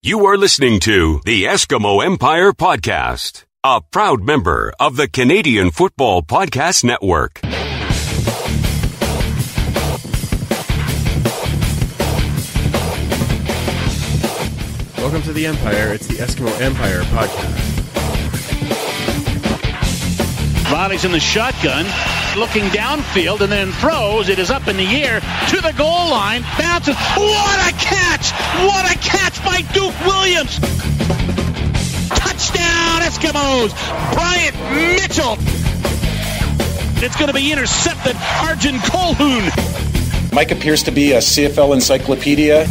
You are listening to the Eskimo Empire Podcast, a proud member of the Canadian Football Podcast Network. Welcome to the Empire. It's the Eskimo Empire Podcast. Riley's in the shotgun, looking downfield, and then throws. It is up in the air to the goal line. Bounces. What a catch! What a catch by Duke Williams! Touchdown, Eskimos! Bryant Mitchell! It's going to be intercepted. Arjun Colhoun. Mike appears to be a CFL encyclopedia.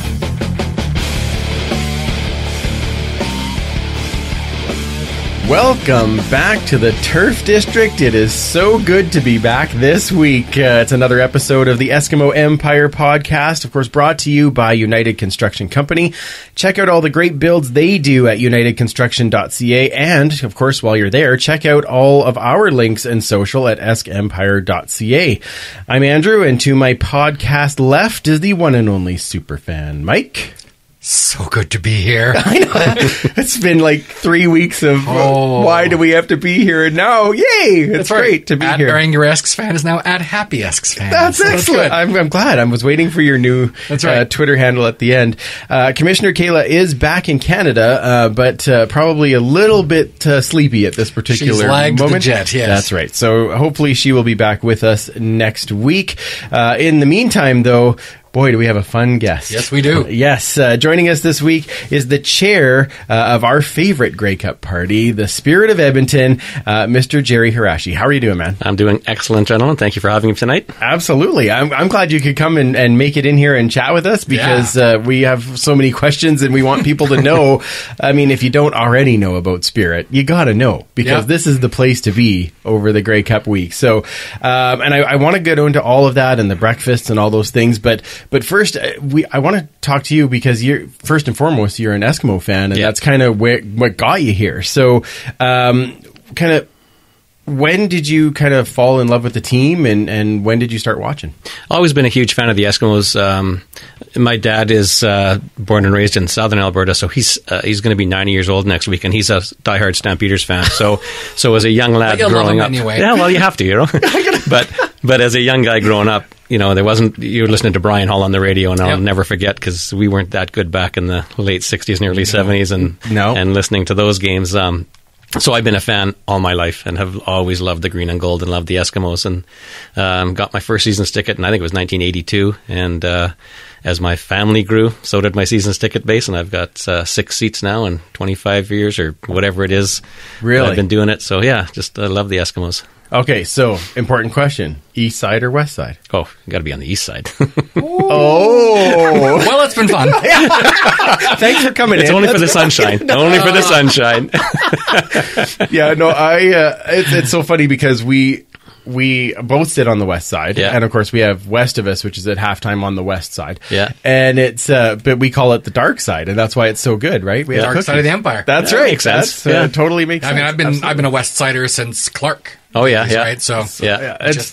Welcome back to the Turf District. It is so good to be back this week. It's another episode of the Eskimo Empire Podcast, of course, brought to you by United Construction Company. Check out all the great builds they do at unitedconstruction.ca. And, of course, while you're there, check out all of our links and social at eskempire.ca. I'm Andrew, and to my podcast left is the one and only superfan, Mike. So good to be here. I know. It's been like 3 weeks of why do we have to be here? And now, yay! It's great to be here. At Angry Esks fan is now at Happy Esks fan. That's excellent. I'm glad. I was waiting for your new Twitter handle at the end. Commissioner Kayla is back in Canada, but probably a little bit sleepy at this particular She's lagged moment. The jet, yes. That's right. So hopefully she will be back with us next week. In the meantime, though, boy, do we have a fun guest. Yes, we do. Yes. Joining us this week is the chair of our favorite Grey Cup party, the Spirit of Edmonton, Mr. Gerry Hirashi. How are you doing, man? I'm doing excellent, gentlemen. Thank you for having me tonight. Absolutely. I'm glad you could come and make it in here and chat with us because we have so many questions and we want people to know. I mean, if you don't already know about Spirit, you got to know because this is the place to be over the Grey Cup week. So, and I want to get into all of that and the breakfasts and all those things, but first, I want to talk to you because you're first and foremost you're an Eskimo fan, and that's kind of what got you here. So, when did you kind of fall in love with the team, and when did you start watching? Always been a huge fan of the Eskimos. My dad is born and raised in southern Alberta, so he's going to be 90 years old next week, and he's a diehard Stampeders fan. So as a young lad growing up, anyway. Yeah, well, you have to, you know. But as a young guy growing up, you know, you were listening to Brian Hall on the radio, and I'll never forget because we weren't that good back in the late 60s and early 70s, and listening to those games. So I've been a fan all my life and have always loved the green and gold and loved the Eskimos, and got my first season's ticket, and I think it was 1982. And as my family grew, so did my season's ticket base, and I've got 6 seats now and 25 years or whatever it is. Really? I've been doing it. So yeah, just I love the Eskimos. Okay, so important question: East side or West side? Oh, you got to be on the East side. Oh, well, it's been fun. Thanks for coming in. It's only for the sunshine. Only for the sunshine. Yeah, no, it's so funny because we both sit on the west side, and of course we have west of us, which is at halftime on the west side. Yeah, and it's but we call it the dark side, and that's why it's so good, right? We have dark side of the Empire. That's right. Makes sense. Totally makes sense. I mean, I've been a West Sider since Clark. Oh yeah, yeah. Right. So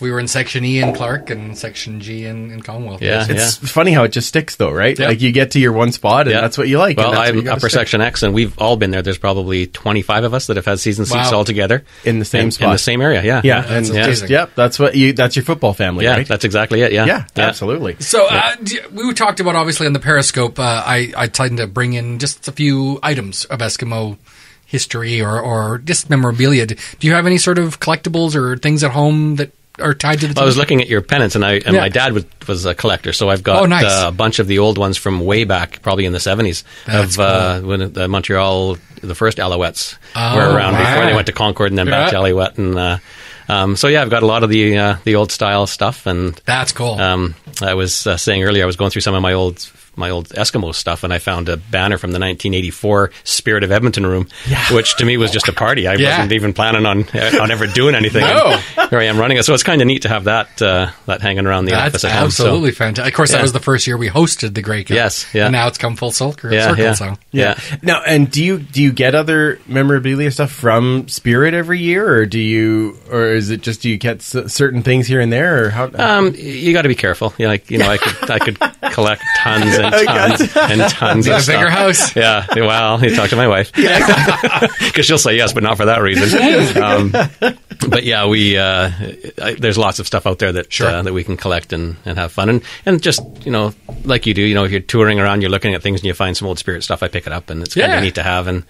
we were in Section E in Clark and Section G in Commonwealth. Yeah, it's funny how it just sticks, though, right? Yeah. Like you get to your one spot, and that's what you like. Well, I'm upper Section X, and we've all been there. There's probably 25 of us that have had season seats all together in the same spot, in the same area. Yeah, yeah, that's amazing. That's that's your football family. Yeah, right? That's exactly it. Yeah, absolutely. So we talked about obviously on the Periscope. I tend to bring in just a few items of Eskimo history or just memorabilia. Do you have any sort of collectibles or things at home that are tied to the team? I was looking at your pennants, and my dad was a collector, so I've got a bunch of the old ones from way back, probably in the 70s, when the Montreal, the first Alouettes were around before they went to Concord and then back to Alouette. And so I've got a lot of the old style stuff, and that's cool. I was saying earlier, I was going through some of my old Eskimo stuff, and I found a banner from the 1984 Spirit of Edmonton room, which to me was just a party. I wasn't even planning on ever doing anything. No. Here I am running it, so it's kind of neat to have that hanging around the office at home. Absolutely fantastic. Of course, that was the first year we hosted the Grey Cup. Yes, yeah. And now it's come full circle. So. Now, and do you get other memorabilia stuff from Spirit every year, or is it just do you get certain things here and there, or how? You got to be careful. I could collect tons. and tons of a stuff. bigger house. Yeah, well, you talk to my wife because she'll say yes, but not for that reason. But yeah, we there's lots of stuff out there that that we can collect and have fun and just like you do. If you're touring around, you're looking at things and you find some old Spirit stuff. I pick it up and it's kind of neat to have. And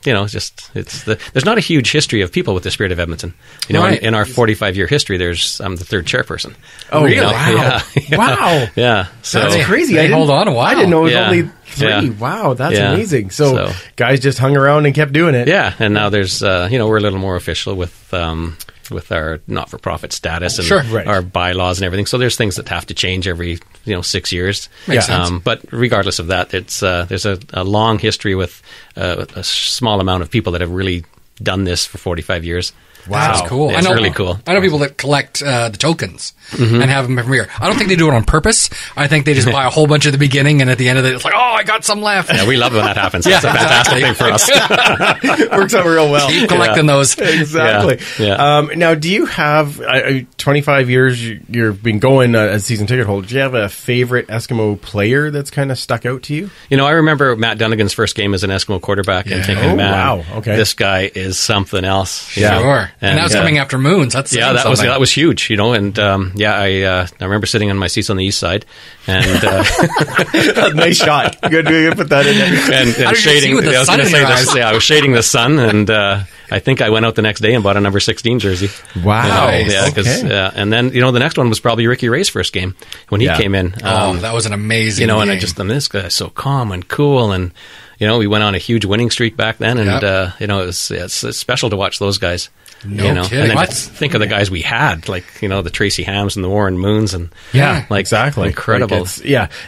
there's not a huge history of people with the Spirit of Edmonton. In our 45-year history, there's I'm the third chairperson. Oh, really? Wow! Wow! Yeah, so that's crazy. They hold on a while. I didn't know it was only 3. Yeah. Wow, that's amazing. So guys just hung around and kept doing it. Yeah, and now there's we're a little more official with our not-for-profit status and our bylaws and everything. So there's things that have to change every 6 years. Makes sense. But regardless of that, it's there's a long history with a small amount of people that have really done this for 45 years. Wow, that's cool. It's really cool. I know people that collect the tokens and have them every year. I don't think they do it on purpose. I think they just buy a whole bunch at the beginning, and at the end of it, it's like, oh, I got some left. Yeah, we love when that happens. That's a fantastic thing for us. Works out real well. Keep collecting those. Exactly. Yeah. Now, do you have 25 years? You've been going as season ticket holder. Do you have a favorite Eskimo player that's kind of stuck out to you? I remember Matt Dunnigan's first game as an Eskimo quarterback and thinking, man, this guy is something else. Sure. And that's coming after Moons. That's that was huge, and I remember sitting on my seats on the east side and nice shot. Good to put that in there. And shading. I was shading the sun, and I think I went out the next day and bought a number 16 jersey. Wow. And then the next one was probably Ricky Ray's first game when he came in. That was an amazing game. And I just this guy's so calm and cool, and we went on a huge winning streak back then, and it's special to watch those guys. No kidding. And then think of the guys we had, like the Tracy Hams and the Warren Moons, and exactly incredible.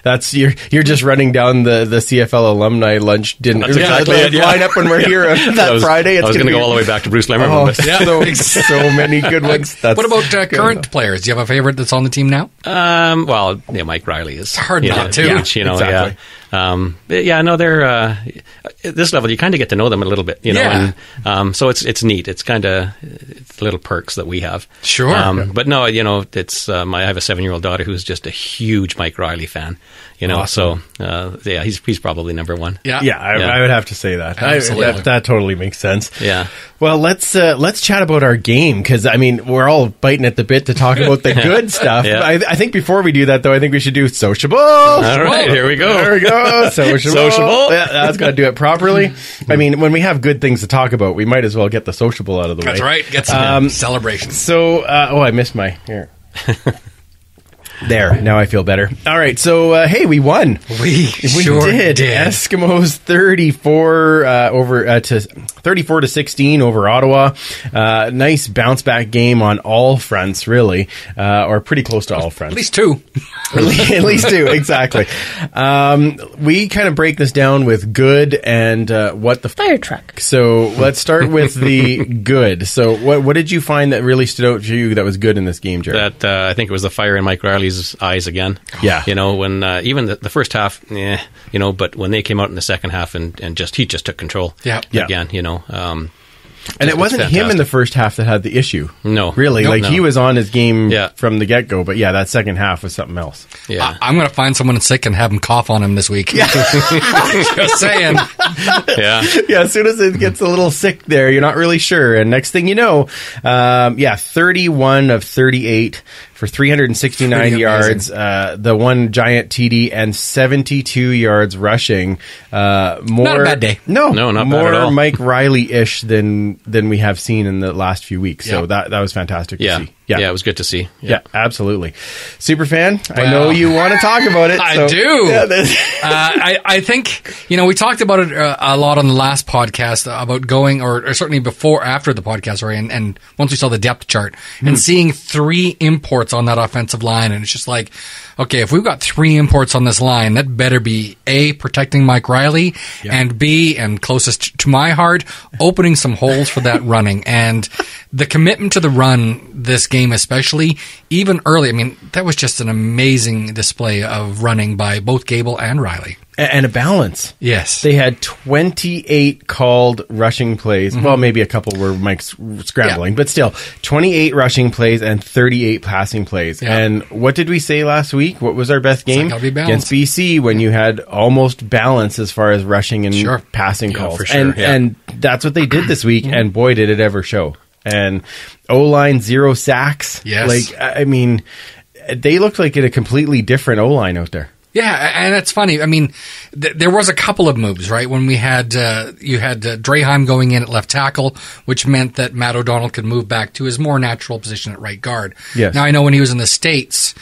That's you're just running down the CFL alumni lunch dinner. That's exactly it. Line up when we're here that Friday. I was going to go all the way back to Bruce Lemmerman. So many good ones. What about current players? Do you have a favorite that's on the team now? Mike Riley is hard not to. Huge, exactly. They're at this level. You kind of get to know them a little bit, and so it's neat. It's kind of little perks that we have. Sure, but no, it's I have a 7-year-old daughter who's just a huge Mike Riley fan. Awesome. So he's probably number one. I would have to say that. Absolutely. That totally makes sense. Yeah. Well, let's chat about our game, because we're all biting at the bit to talk about the good stuff. Yeah. I think before we do that, though, I think we should do Sociable. All right, here we go. There we go. Sociable. Yeah, that's got to do it properly. When we have good things to talk about, we might as well get the Sociable out of the way. That's right. Get some celebrations. So, I missed my here. There, now I feel better. All right, so hey, we won. We sure did. Eskimos 34 to 16 over Ottawa. Nice bounce back game on all fronts, really, or pretty close to all fronts. At least two. At least two, exactly. We kind of break this down with good and what the fire truck. So let's start with the good. So what did you find that really stood out to you that was good in this game, Gerry? That I think it was the fire in Mike Riley's eyes again. Yeah. When even the first half, but when they came out in the second half and he just took control. Again, And it wasn't him in the first half that had the issue. No. Really. No, he was on his game Yeah. from the get-go. But that second half was something else. Yeah. I'm going to find someone sick and have him cough on him this week. Yeah. Just saying. Yeah. As soon as it gets a little sick there, you're not really sure. And next thing you know, 31 of 38 for 369 yards, the one giant TD, and 72 yards rushing. Not a bad day. No, not more bad at all. Mike Riley-ish than we have seen in the last few weeks. So that was fantastic to see. Yeah, it was good to see. Yeah, absolutely. Superfan, I know you want to talk about it. I do. I think, we talked about it a lot on the last podcast about going, or certainly after the podcast, sorry, and once we saw the depth chart and seeing 3 imports on that offensive line, and it's just like, okay, if we've got 3 imports on this line, that better be A, protecting Mike Riley, and B, and closest to my heart, opening some holes for that running. And the commitment to the run this game, especially, even early, that was just an amazing display of running by both Gable and Riley. and a balance. Yes. They had 28 called rushing plays. Well, maybe a couple were Mike scrambling, but still 28 rushing plays and 38 passing plays. Yeah. And what did we say last week? What was our best game? gotta be balanced. Against BC, when you had almost balance as far as rushing and passing calls. For sure. And that's what they did this week, and boy, did it ever show. And O-line, 0 sacks. Yes. Like, I mean, they looked like a completely different O-line out there. Yeah, and it's funny. I mean, there was a couple of moves, right? When we had, you had Draheim going in at left tackle, which meant that Matt O'Donnell could move back to his more natural position at right guard. Yes. Now, I know when he was in the States,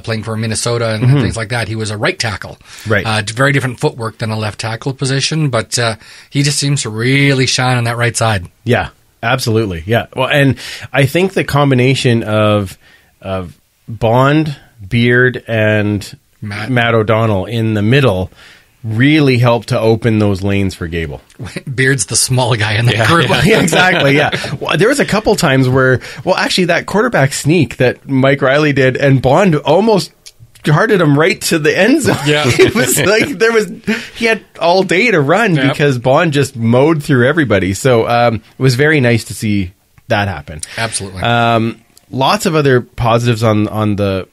playing for Minnesota and things like that, he was a right tackle. Right. Very different footwork than a left tackle position, but he just seems to really shine on that right side. Yeah, absolutely. Yeah. Well, and I think the combination of Bond, Beard, and Matt O'Donnell in the middle really helped to open those lanes for Gable. Beard's the small guy in the group. Yeah, exactly, yeah. Well, there was a couple times where, actually that quarterback sneak that Mike Riley did, and Bond almost hearted him right to the end zone. Yeah. It was like he had all day to run because Bond just mowed through everybody. So it was very nice to see that happen. Absolutely. Lots of other positives on the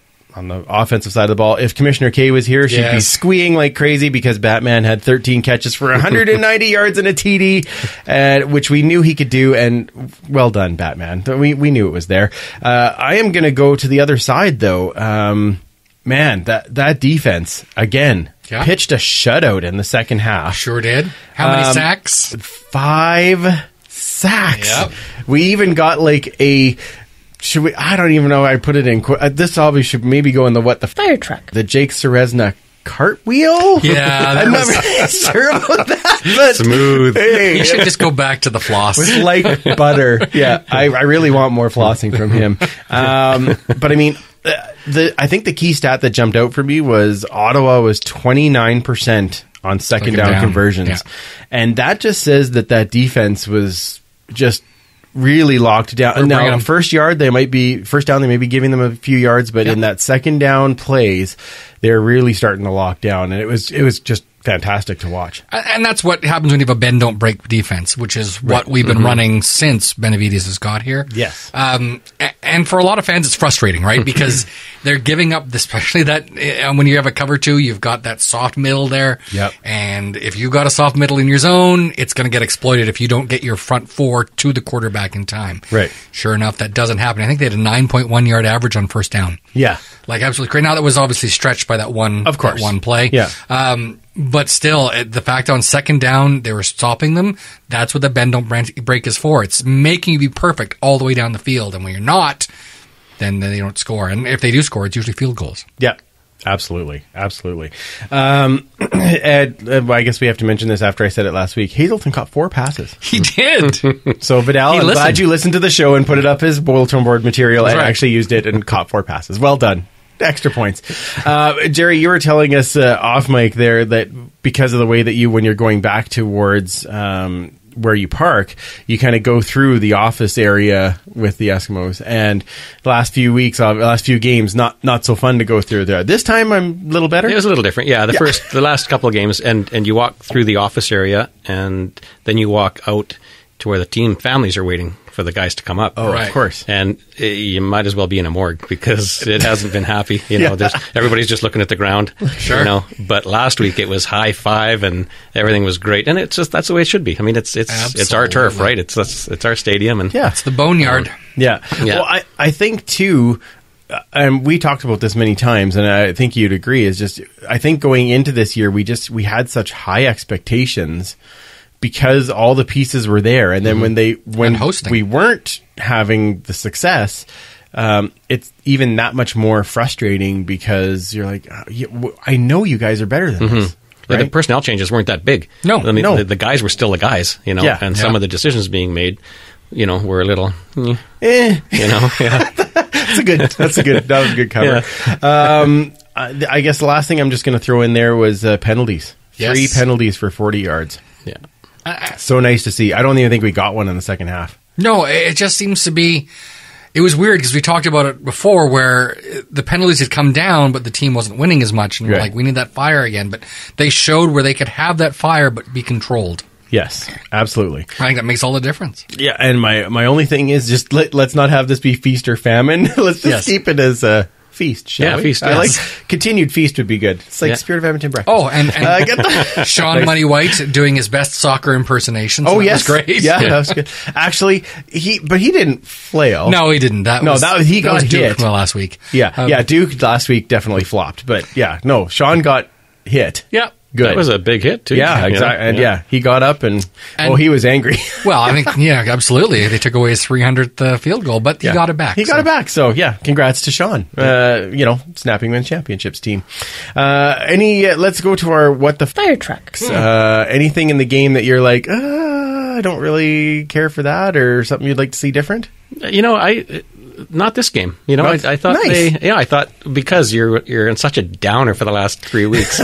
offensive side of the ball. If Commissioner K was here, she'd be squeeing like crazy because Batman had 13 catches for 190 yards and a TD, which we knew he could do. And well done, Batman. We knew it was there. I am going to go to the other side, though. Man, that defense, again, pitched a shutout in the second half. Sure did. How many sacks? 5 sacks. Yep. We even got like a... Should we? I don't even know. I put it in. This obviously should maybe go in the fire truck. The Jake Serezna cartwheel. Yeah, I'm not really sure about that. But smooth. Hey, you should just go back to the floss. It's like butter. Yeah, I really want more flossing from him. But I mean, I think the key stat that jumped out for me was Ottawa was 29% on second down conversions, and that just says that defense was just really locked down. Now, first down, they might be giving them a few yards, but in that second down plays, they're really starting to lock down, and it was just fantastic to watch. And that's what happens when you have a bend don't break defense, which is what we've been running since Benavides has got here. Yes. And for a lot of fans, it's frustrating, right? Because they're giving up, especially that when you have a cover two, you've got that soft middle there. Yep. And if you've got a soft middle in your zone, it's going to get exploited if you don't get your front four to the quarterback in time. Right. Sure enough, that doesn't happen. I think they had a 9.1 yard average on first down. Yeah. Like absolutely crazy. Now that was obviously stretched by that one play. Yeah. But still, the fact on second down, they were stopping them. That's what the bend don't break is for. It's making you be perfect all the way down the field. And when you're not, then they don't score. And if they do score, it's usually field goals. Yeah. Absolutely. Ed, I guess we have to mention this after I said it last week. Hazelton caught 4 passes. He did. So Vidal, I'm glad you listened to the show and put it up as bulletin board material and actually used it and caught 4 passes. Well done. Extra points. Gerry, you were telling us off mic there that because of the way that when you're going back towards where you park, you kind of go through the office area with the Eskimos. And the last few games, not so fun to go through there. This time I'm a little better. It was a little different. Yeah, the last couple of games, and you walk through the office area, and then you walk out to where the team families are waiting for the guys to come up. Oh, right. Of course. And you might as well be in a morgue because it hasn't been happy. Everybody's just looking at the ground. Sure. But last week it was high five and everything was great. And it's just, that's the way it should be. I mean, it's our turf, right? It's our stadium. And it's the boneyard. Yeah. Well, I think too, and we talked about this many times, and I think you'd agree, is just, I think going into this year, we had such high expectations because all the pieces were there, and then when we weren't having the success, it's even that much more frustrating because you're like, I know you guys are better than this. Right? The personnel changes weren't that big. No, I mean, the guys were still the guys, and some of the decisions being made, were a little, That's a good. That was a good cover. Yeah. I guess the last thing I'm just going to throw in there was penalties. Yes. 3 penalties for 40 yards. Yeah. So nice to see. I don't even think we got one in the second half. No, it just seems to be It was weird because we talked about it before where the penalties had come down, but the team wasn't winning as much. And we're like, we need that fire again. But they showed where they could have that fire but be controlled. Yes, absolutely. I think that makes all the difference. Yeah, and my only thing is just let's not have this be feast or famine. Let's just keep it as a feast, shall we? Feast. I like continued feast would be good. It's like Spirit of Edmonton breakfast. Oh, and Sean Money White doing his best soccer impersonation. So that was great. Yeah, that was good. Actually, he didn't flail. No, he didn't. He got hit. Duke last week. Yeah, Duke last week definitely flopped. But Sean got hit. Yeah. Good. That was a big hit, too. Yeah, exactly. And he got up and he was angry. Well, I think, absolutely. They took away his 300th field goal, but he got it back. He got it back. So, congrats to Sean. Snapping Men's Championships team. Let's go to our What the Fire Trucks. Anything in the game that you're like, I don't really care for that, or something you'd like to see different? Not this game. I thought I thought because you're in such a downer for the last 3 weeks.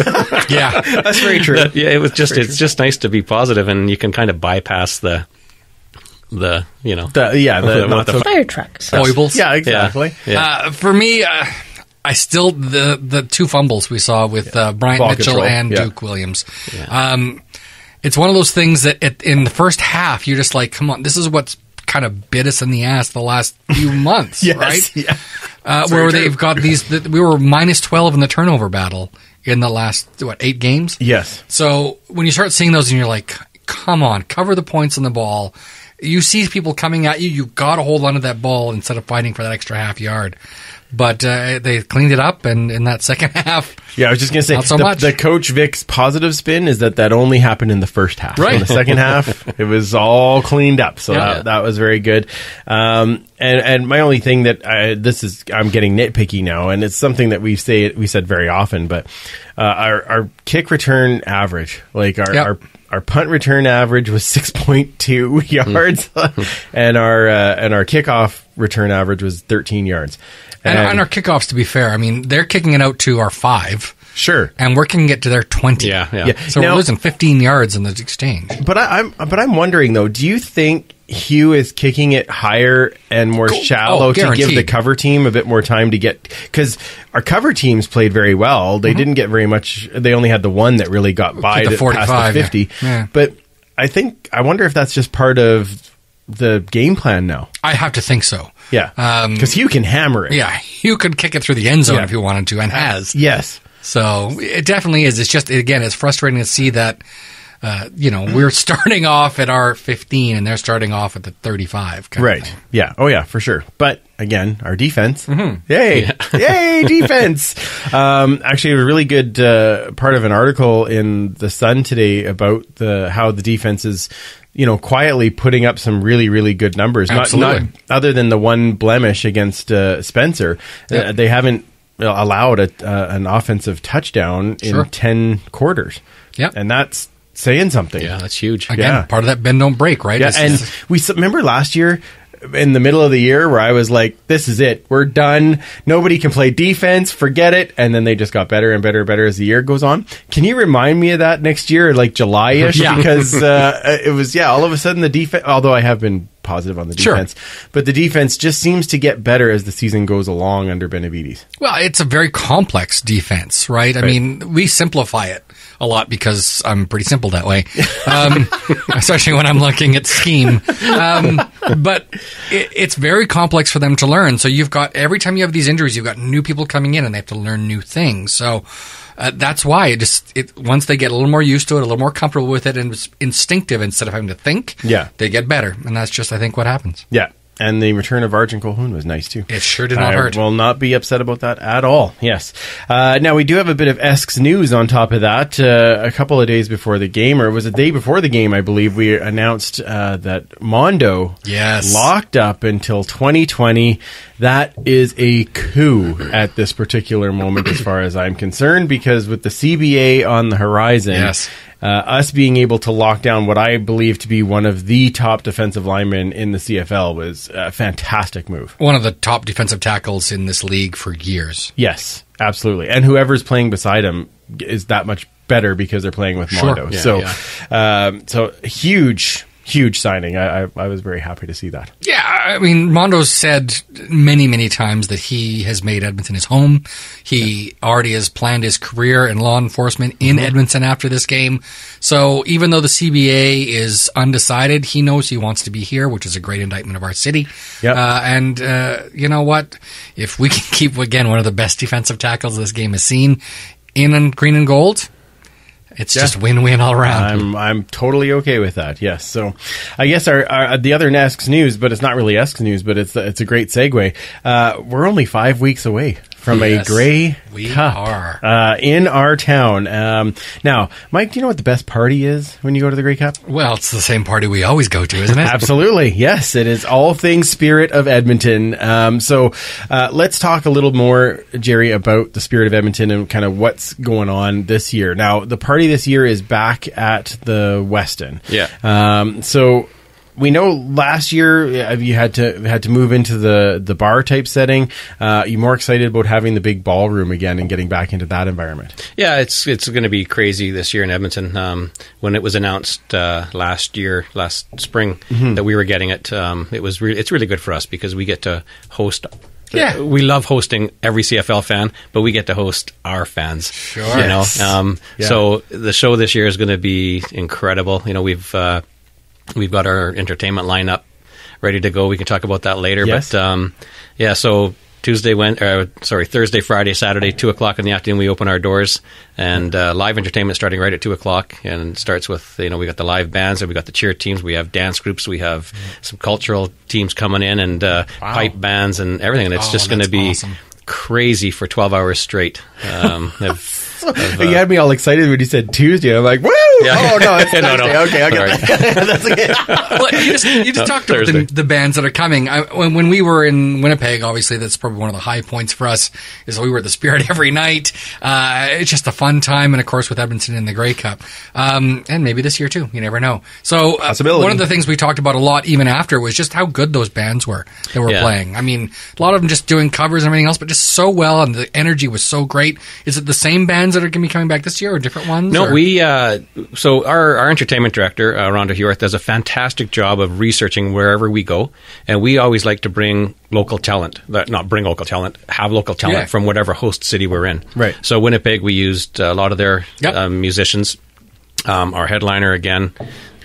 Yeah, that's very true. It's just nice to be positive, and you can kind of bypass the fire trucks foibles. Yeah, exactly. Yeah. For me, I still the two fumbles we saw with Bryant Ball Mitchell control. and Duke Williams. Yeah. It's one of those things that in the first half you're just like, come on, this is what's kind of bit us in the ass the last few months, right? Yeah. Where they've got we were minus 12 in the turnover battle in the last 8 games. Yes. So when you start seeing those and you're like, come on, cover the points on the ball. You see people coming at you, you got to hold on to that ball instead of fighting for that extra half yard. But they cleaned it up, and in that second half, I was just going to say, not so much. The Coach Vic's positive spin is that only happened in the first half. Right. In the second half, it was all cleaned up, so that was very good. And my only thing that I'm getting nitpicky now, and it's something that we said very often, but our kick return average, like our punt return average was 6.2 yards, and our kickoff return average was 13 yards. And our kickoffs, to be fair, I mean, they're kicking it out to our 5. Sure. And we're kicking it to their 20. Yeah. So we're losing 15 yards in the exchange. But I'm wondering, though, do you think Hugh is kicking it higher and more shallow to give the cover team a bit more time to get... Because our cover teams played very well. They didn't get very much... They only had the one that really got by the 45, past the 50. Yeah. But I wonder if that's just part of the game plan now. I have to think so. Yeah. Because Hugh can hammer it. Yeah. Hugh could kick it through the end zone if he wanted to, and has. Yes. So it definitely is. It's just, again, it's frustrating to see that, we're starting off at our 15 and they're starting off at the 35. Right. Yeah. Oh, yeah, for sure. But again, our defense. Mm-hmm. Yay. Yay, defense. Actually, a really good part of an article in The Sun today about how the defense is, quietly putting up some really, really good numbers. Absolutely. Not other than the one blemish against Spencer. Yep. They haven't allowed an offensive touchdown in 10 quarters. Yeah. And that's saying something. Yeah, that's huge. Again, part of that bend don't break, right? Yeah, we remember last year in the middle of the year where I was like, this is it. We're done. Nobody can play defense. Forget it. And then they just got better and better and better as the year goes on. Can you remind me of that next year, like July-ish? Yeah. Because it was, all of a sudden the defense, although I have been positive on the defense, but the defense just seems to get better as the season goes along under Benavides. Well, it's a very complex defense, right? I mean, we simplify it a lot because I'm pretty simple that way, especially when I'm looking at scheme. But it's very complex for them to learn. So you've got, every time you have these injuries, you've got new people coming in and they have to learn new things. So that's why once they get a little more used to it, a little more comfortable with it, and it's instinctive instead of having to think, they get better. And that's just, I think, what happens. Yeah. And the return of Arjun Colquhoun was nice, too. It sure did not hurt. I will not be upset about that at all. Yes. Now, we do have a bit of Esks news on top of that. A couple of days before the game, or it was a day before the game, I believe, we announced that Mondo locked up until 2020. That is a coup at this particular moment as far as I'm concerned, because with the CBA on the horizon... us being able to lock down what I believe to be one of the top defensive linemen in the CFL was a fantastic move. One of the top defensive tackles in this league for years. Yes, absolutely. And whoever's playing beside him is that much better because they're playing with Mondo. Yeah, so huge huge signing. I was very happy to see that. Yeah, I mean, Mondo's said many, many times that he has made Edmonton his home. He already has planned his career in law enforcement in Edmonton after this game. So even though the CBA is undecided, he knows he wants to be here, which is a great indictment of our city. Yep. And you know what? If we can keep, again, one of the best defensive tackles this game has seen in green and gold, it's just win-win all around. I'm totally okay with that. Yes. So, I guess our the other Esks news, but it's not really Esks news, but it's a great segue. We're only 5 weeks away from a Grey Cup in our town. Now, Mike, do you know what the best party is when you go to the Grey Cup? Well, it's the same party we always go to, isn't it? Absolutely. Yes, it is all things Spirit of Edmonton. So let's talk a little more, Gerry, about the Spirit of Edmonton and kind of what's going on this year. Now, the party this year is back at the Westin. Yeah. So we know last year you had to move into the bar type setting. You're more excited about having the big ballroom again and getting back into that environment. Yeah, it's going to be crazy this year in Edmonton. When it was announced last spring that we were getting it, it's really good for us because we get to host. Yeah. We love hosting every CFL fan, but we get to host our fans. Sure. You know, so the show this year is going to be incredible. You know, we've got our entertainment lineup ready to go. We can talk about that later. Yes. But so Thursday, Friday, Saturday, 2:00 in the afternoon, we open our doors, and live entertainment starting right at 2:00, and it starts with, we got the live bands, and we got the cheer teams, we have dance groups, we have some cultural teams coming in, and pipe bands and everything, and it's just going to be awesome. Crazy for 12 hours straight. You had me all excited when you said Tuesday. I'm like, woo! Yeah. Oh, no, it's Thursday. No. Okay, I got that. That's okay. Well, you just talked about the bands that are coming. When we were in Winnipeg, obviously, that's probably one of the high points for us, is we were at the Spirit every night. It's just a fun time, and of course, with Edmonton in the Grey Cup. And maybe this year, too. You never know. So, one of the things we talked about a lot, even after, was just how good those bands were that were playing. I mean, a lot of them just doing covers and everything else, but just so well, and the energy was so great. Is it the same bands that are going to be coming back this year, or different ones? No, so our entertainment director, Rhonda Heworth, does a fantastic job of researching wherever we go, and we always like to bring local talent. Have local talent from whatever host city we're in. Right. So Winnipeg, we used a lot of their musicians. Our headliner, again,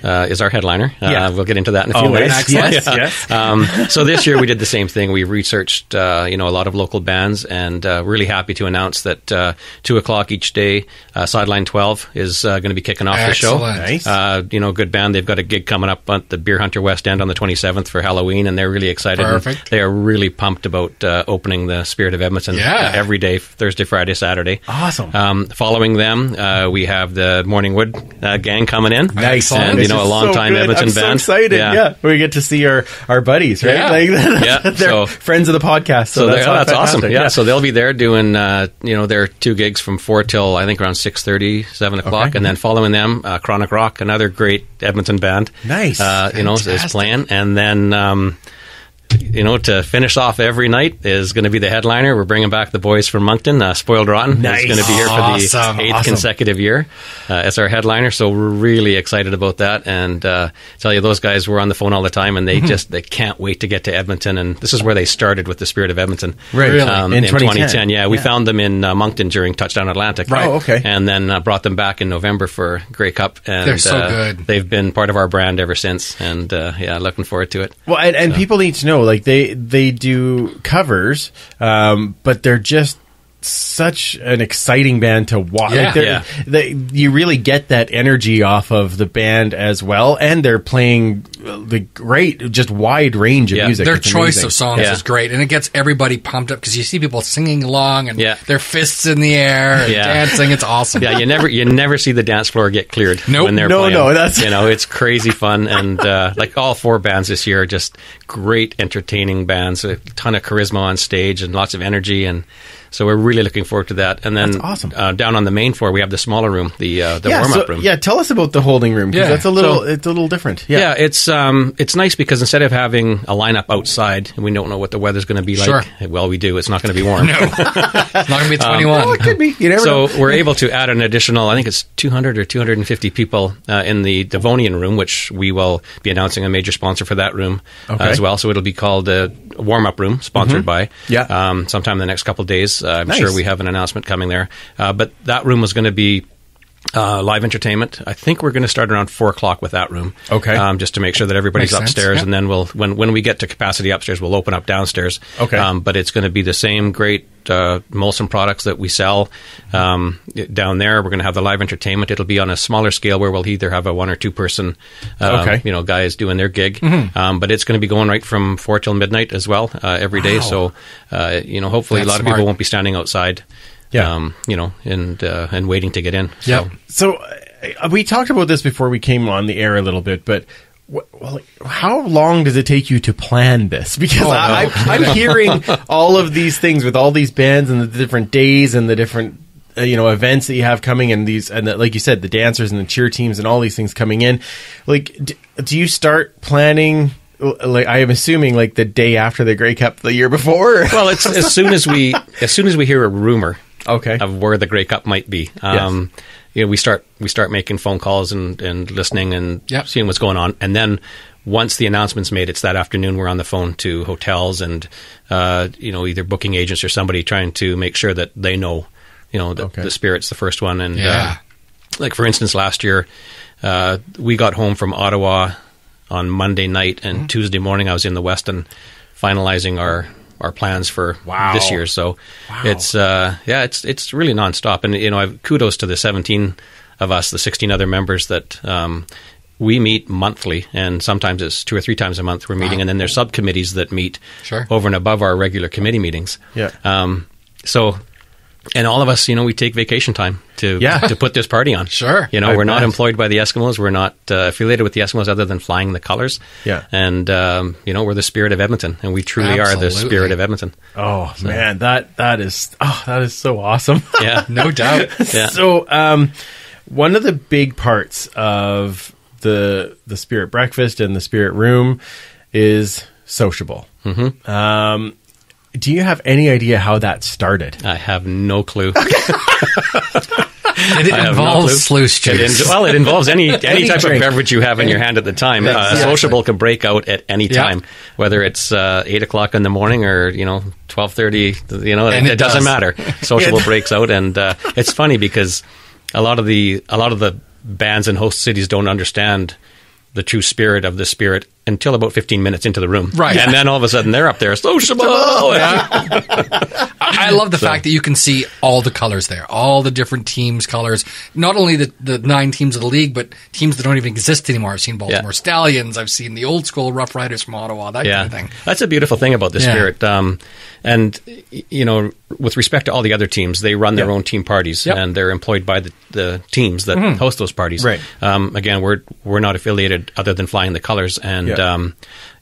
is our headliner. We'll get into that in a few minutes. Yes. So this year we did the same thing. We researched, a lot of local bands, and really happy to announce that 2:00 each day, Sideline 12 is going to be kicking off the show. Nice. Good band. They've got a gig coming up at the Beer Hunter West End on the 27th for Halloween, and they're really excited. Perfect. They are really pumped about opening the Spirit of Edmonton every day, Thursday, Friday, Saturday. Awesome. Following them, we have the Morning Wood gang coming in. Nice. And, a long-time Edmonton band. I'm so excited. Yeah. We get to see our buddies, right? They're friends of the podcast. So that's awesome. Yeah. So they'll be there doing, their two gigs from 4 till, I think, around 6:30, 7 o'clock. And then following them, Chronic Rock, another great Edmonton band. Nice. Is playing. And then... to finish off every night is going to be the headliner. We're bringing back the boys from Moncton. Spoiled Rotten is going to be here for the 8th consecutive year as our headliner. So we're really excited about that. And tell you, those guys were on the phone all the time, and they they can't wait to get to Edmonton. And this is where they started with the Spirit of Edmonton. Right. In 2010. Yeah, we found them in Moncton during Touchdown Atlantic. Right. Oh, okay. And then brought them back in November for Grey Cup. And they're so good. They've been part of our brand ever since. And looking forward to it. Well, and people need to know, like, they do covers, but they're just such an exciting band to watch. You really get that energy off of the band as well, and they're playing the great, just wide range of music. Their choice of songs is great, and it gets everybody pumped up because you see people singing along and their fists in the air and dancing. It's awesome. Yeah, you never see the dance floor get cleared when they're playing. No, that's it's crazy fun, and like all 4 bands this year are just great, entertaining bands. A ton of charisma on stage and lots of energy, and So we're really looking forward to that. And then that's awesome. Down on the main floor, we have the smaller room, the warm-up room. Yeah, tell us about the holding room, because it's a little different. Yeah, it's nice because instead of having a lineup outside, and we don't know what the weather's going to be like. Well, we do. It's not going to be warm. No, it's not going to be 21. Well, it could be. You never know. We're able to add an additional, I think it's 200 or 250 people in the Devonian room, which we will be announcing a major sponsor for that room as well. So it'll be called a warm-up room, sponsored by. Yeah. Sometime in the next couple of days. I'm sure we have an announcement coming there. But that room was going to be live entertainment. I think we're going to start around 4 o'clock with that room. Okay. Just to make sure that everybody's upstairs. And then when we get to capacity upstairs, we'll open up downstairs. Okay. But it's going to be the same great Molson products that we sell down there. We're going to have the live entertainment. It'll be on a smaller scale where we'll either have a 1 or 2 person, guys doing their gig. But it's going to be going right from 4 till midnight as well every day. So, hopefully a lot of people won't be standing outside. Yeah, and waiting to get in. Yeah. So we talked about this before we came on the air a little bit, but how long does it take you to plan this? Because I'm hearing all of these things with all these bands and the different days and the different events that you have coming, and like you said, the dancers and the cheer teams and all these things coming in. Like, do you start planning? Like, I am assuming like the day after the Grey Cup the year before. Well, it's as soon as we hear a rumor. Of where the Grey Cup might be. We start making phone calls and listening and seeing what's going on. And then once the announcement's made, it's that afternoon we're on the phone to hotels and either booking agents or somebody trying to make sure that they know that the Spirit's the first one. And like for instance, last year we got home from Ottawa on Monday night, and Tuesday morning I was in the Westin finalizing our plans for this year. So it's it's really nonstop. And I've kudos to the 17 of us, the 16 other members that we meet monthly, and sometimes it's 2 or 3 times a month we're meeting. And then there's subcommittees that meet over and above our regular committee meetings. And all of us, we take vacation time to put this party on. We're not employed by the Eskimos. We're not affiliated with the Eskimos other than flying the colors. And, we're the Spirit of Edmonton, and we truly are the Spirit of Edmonton. Oh, so. Man, that is so awesome. Yeah, no doubt. Yeah. So, one of the big parts of the Spirit Breakfast and the Spirit Room is Sociable. Mm-hmm. Do you have any idea how that started? I have no clue. It involves sluice juice. It involves any type of beverage you have in your hand at the time. Sociable can break out at any time, whether it's 8 o'clock in the morning or 12:30. It doesn't matter. Sociable breaks out, and it's funny because a lot of the bands and host cities don't understand the true spirit of the Spirit until about 15 minutes into the room. Right. And then all of a sudden they're up there, Sociable! I love the fact that you can see all the colors there, all the different teams' colors. Not only the 9 teams of the league, but teams that don't even exist anymore. I've seen Baltimore Stallions. I've seen the old school Rough Riders from Ottawa, that kind of thing. That's a beautiful thing about the Spirit. And, with respect to all the other teams, they run their own team parties, and they're employed by the teams that host those parties. Right. Again, we're not affiliated other than flying the colors, and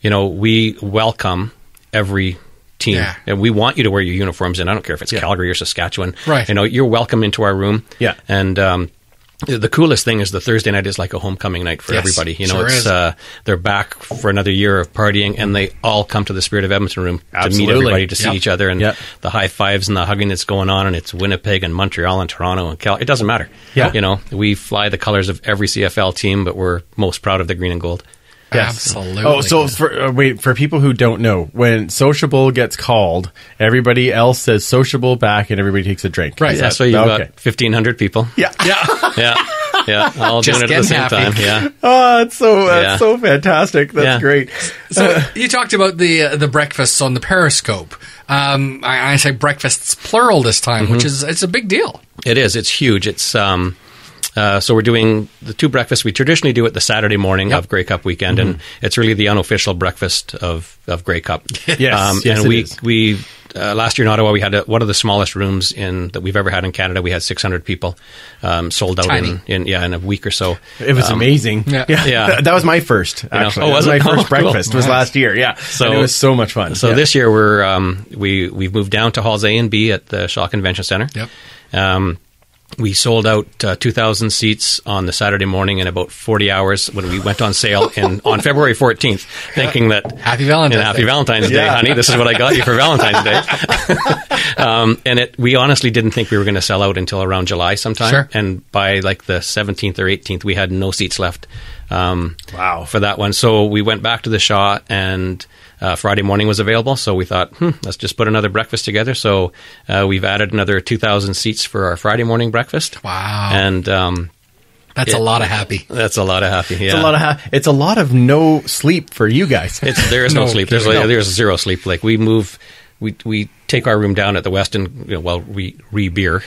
we welcome every team. And we want you to wear your uniforms, and I don't care if it's Calgary or Saskatchewan. Right. You're welcome into our room. Yeah. And the coolest thing is the Thursday night is like a homecoming night for everybody. They're back for another year of partying, and they all come to the Spirit of Edmonton room to meet everybody, to see each other, and the high fives and the hugging that's going on, and it's Winnipeg and Montreal and Toronto and Cal. It doesn't matter. Yeah. We fly the colors of every CFL team, but we're most proud of the green and gold. Yes. Absolutely. Oh, so for people who don't know, when Sociable gets called, everybody else says Sociable back, and everybody takes a drink. Right. So you've got 1,500 people. Yeah. All doing it at the same time. Yeah. Oh, that's so fantastic. That's great. So you talked about the breakfasts on the Periscope. I say breakfasts plural this time, which is it's a big deal. It is. It's huge. It's So we're doing the 2 breakfasts. We traditionally do it the Saturday morning of Grey Cup weekend, and it's really the unofficial breakfast of Grey Cup. Yes, and we last year in Ottawa, we had one of the smallest rooms that we've ever had in Canada. We had 600 people, sold out in a week or so. It was amazing. Yeah. That was my first, actually. Was my first breakfast was last year. Yeah. So and it was so much fun. So this year we've moved down to halls A and B at the Shaw Convention Centre. Yep. We sold out 2,000 seats on the Saturday morning in about 40 hours when we went on sale on February 14th, thinking that... Happy Valentine's Day, honey. This is what I got you for Valentine's Day. And we honestly didn't think we were going to sell out until around July sometime. Sure. And by like the 17th or 18th, we had no seats left for that one. So we went back to the Shaw, and Friday morning was available. So we thought, let's just put another breakfast together. So we've added another 2,000 seats for our Friday morning breakfast. Wow. And that's a lot of happy. That's a lot of happy, yeah. It's a lot of no sleep for you guys. There is no sleep. There's zero sleep. Like we move... We take our room down at the Westin, we re-beer.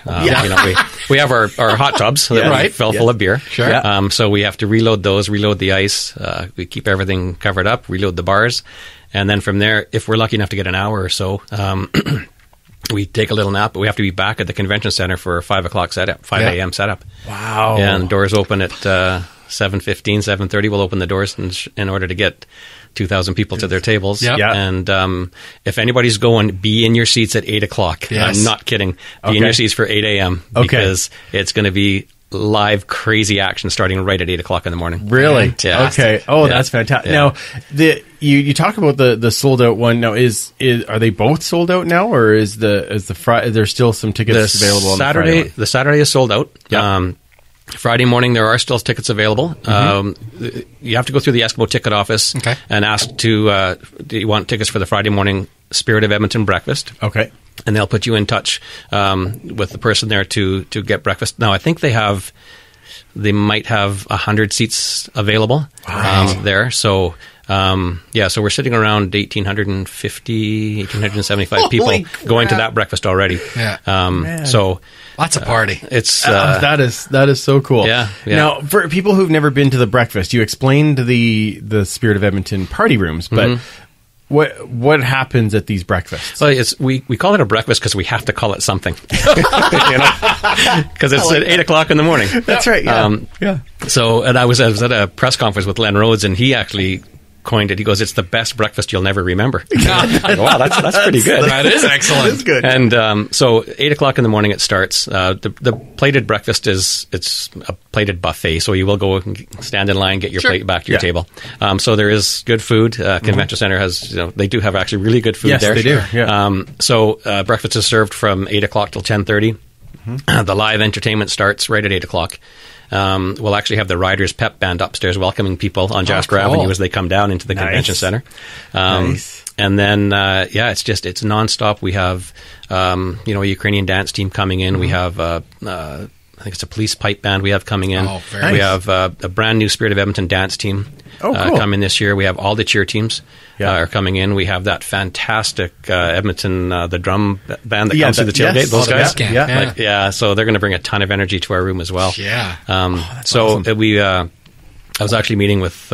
We have our hot tubs that we fill full of beer. Sure. So we have to reload the ice. We keep everything covered up, reload the bars. And then from there, if we're lucky enough to get an hour or so, we take a little nap, but we have to be back at the convention center for a 5 a.m. setup. Wow. And doors open at 7:15, 7:30. We'll open the doors in order to get 2,000 people to their tables. Yep. And if anybody's going, be in your seats at 8 o'clock. Yes. I'm not kidding. Be in your seats for 8 a.m. because it's going to be live crazy action starting right at 8 o'clock in the morning. Really? Yeah. Okay. Oh, that's fantastic. Yeah. Now, you talk about the sold out one. Now, are they both sold out now, or is the Friday? There's still some tickets available on the Friday one? The Saturday is sold out. Yeah. Friday morning, there are still tickets available. You have to go through the Eskimo ticket office and ask do you want tickets for the Friday morning Spirit of Edmonton breakfast? Okay. And they'll put you in touch with the person there to get breakfast. Now, I think they might have 100 seats available there. So... so we're sitting around 1,850, 1,875 people going to that breakfast already. Yeah. So that's a party. It's that is so cool. Yeah. Now, for people who've never been to the breakfast, you explained the Spirit of Edmonton party rooms, but what happens at these breakfasts? Well, we call it a breakfast because we have to call it something, because it's at 8 o'clock in the morning. That's right. Yeah. So, and I was at a press conference with Len Rhodes, and he actually coined it. He goes, "It's the best breakfast you'll never remember." I go, wow, that's pretty good. That is excellent. That's good. And so 8 o'clock in the morning it starts. The plated breakfast it's a plated buffet, so you will go and stand in line, get your plate back to your table. So there is good food. Convention Center has, they do have actually really good food there. Yes, they do. Yeah. So breakfast is served from 8 o'clock till 10:30. The live entertainment starts right at 8 o'clock. We'll actually have the Riders Pep Band upstairs welcoming people on Jasper Avenue as they come down into the convention center. Nice. And then, it's nonstop. We have, a Ukrainian dance team coming in. We have, I think it's a police pipe band we have coming in. Oh, very we nice. have a brand new Spirit of Edmonton dance team cool. coming this year. We have all the cheer teams are coming in. We have that fantastic Edmonton, the drum band that comes to the tailgate. Those guys. So they're going to bring a ton of energy to our room as well. Yeah. Awesome. I was actually meeting with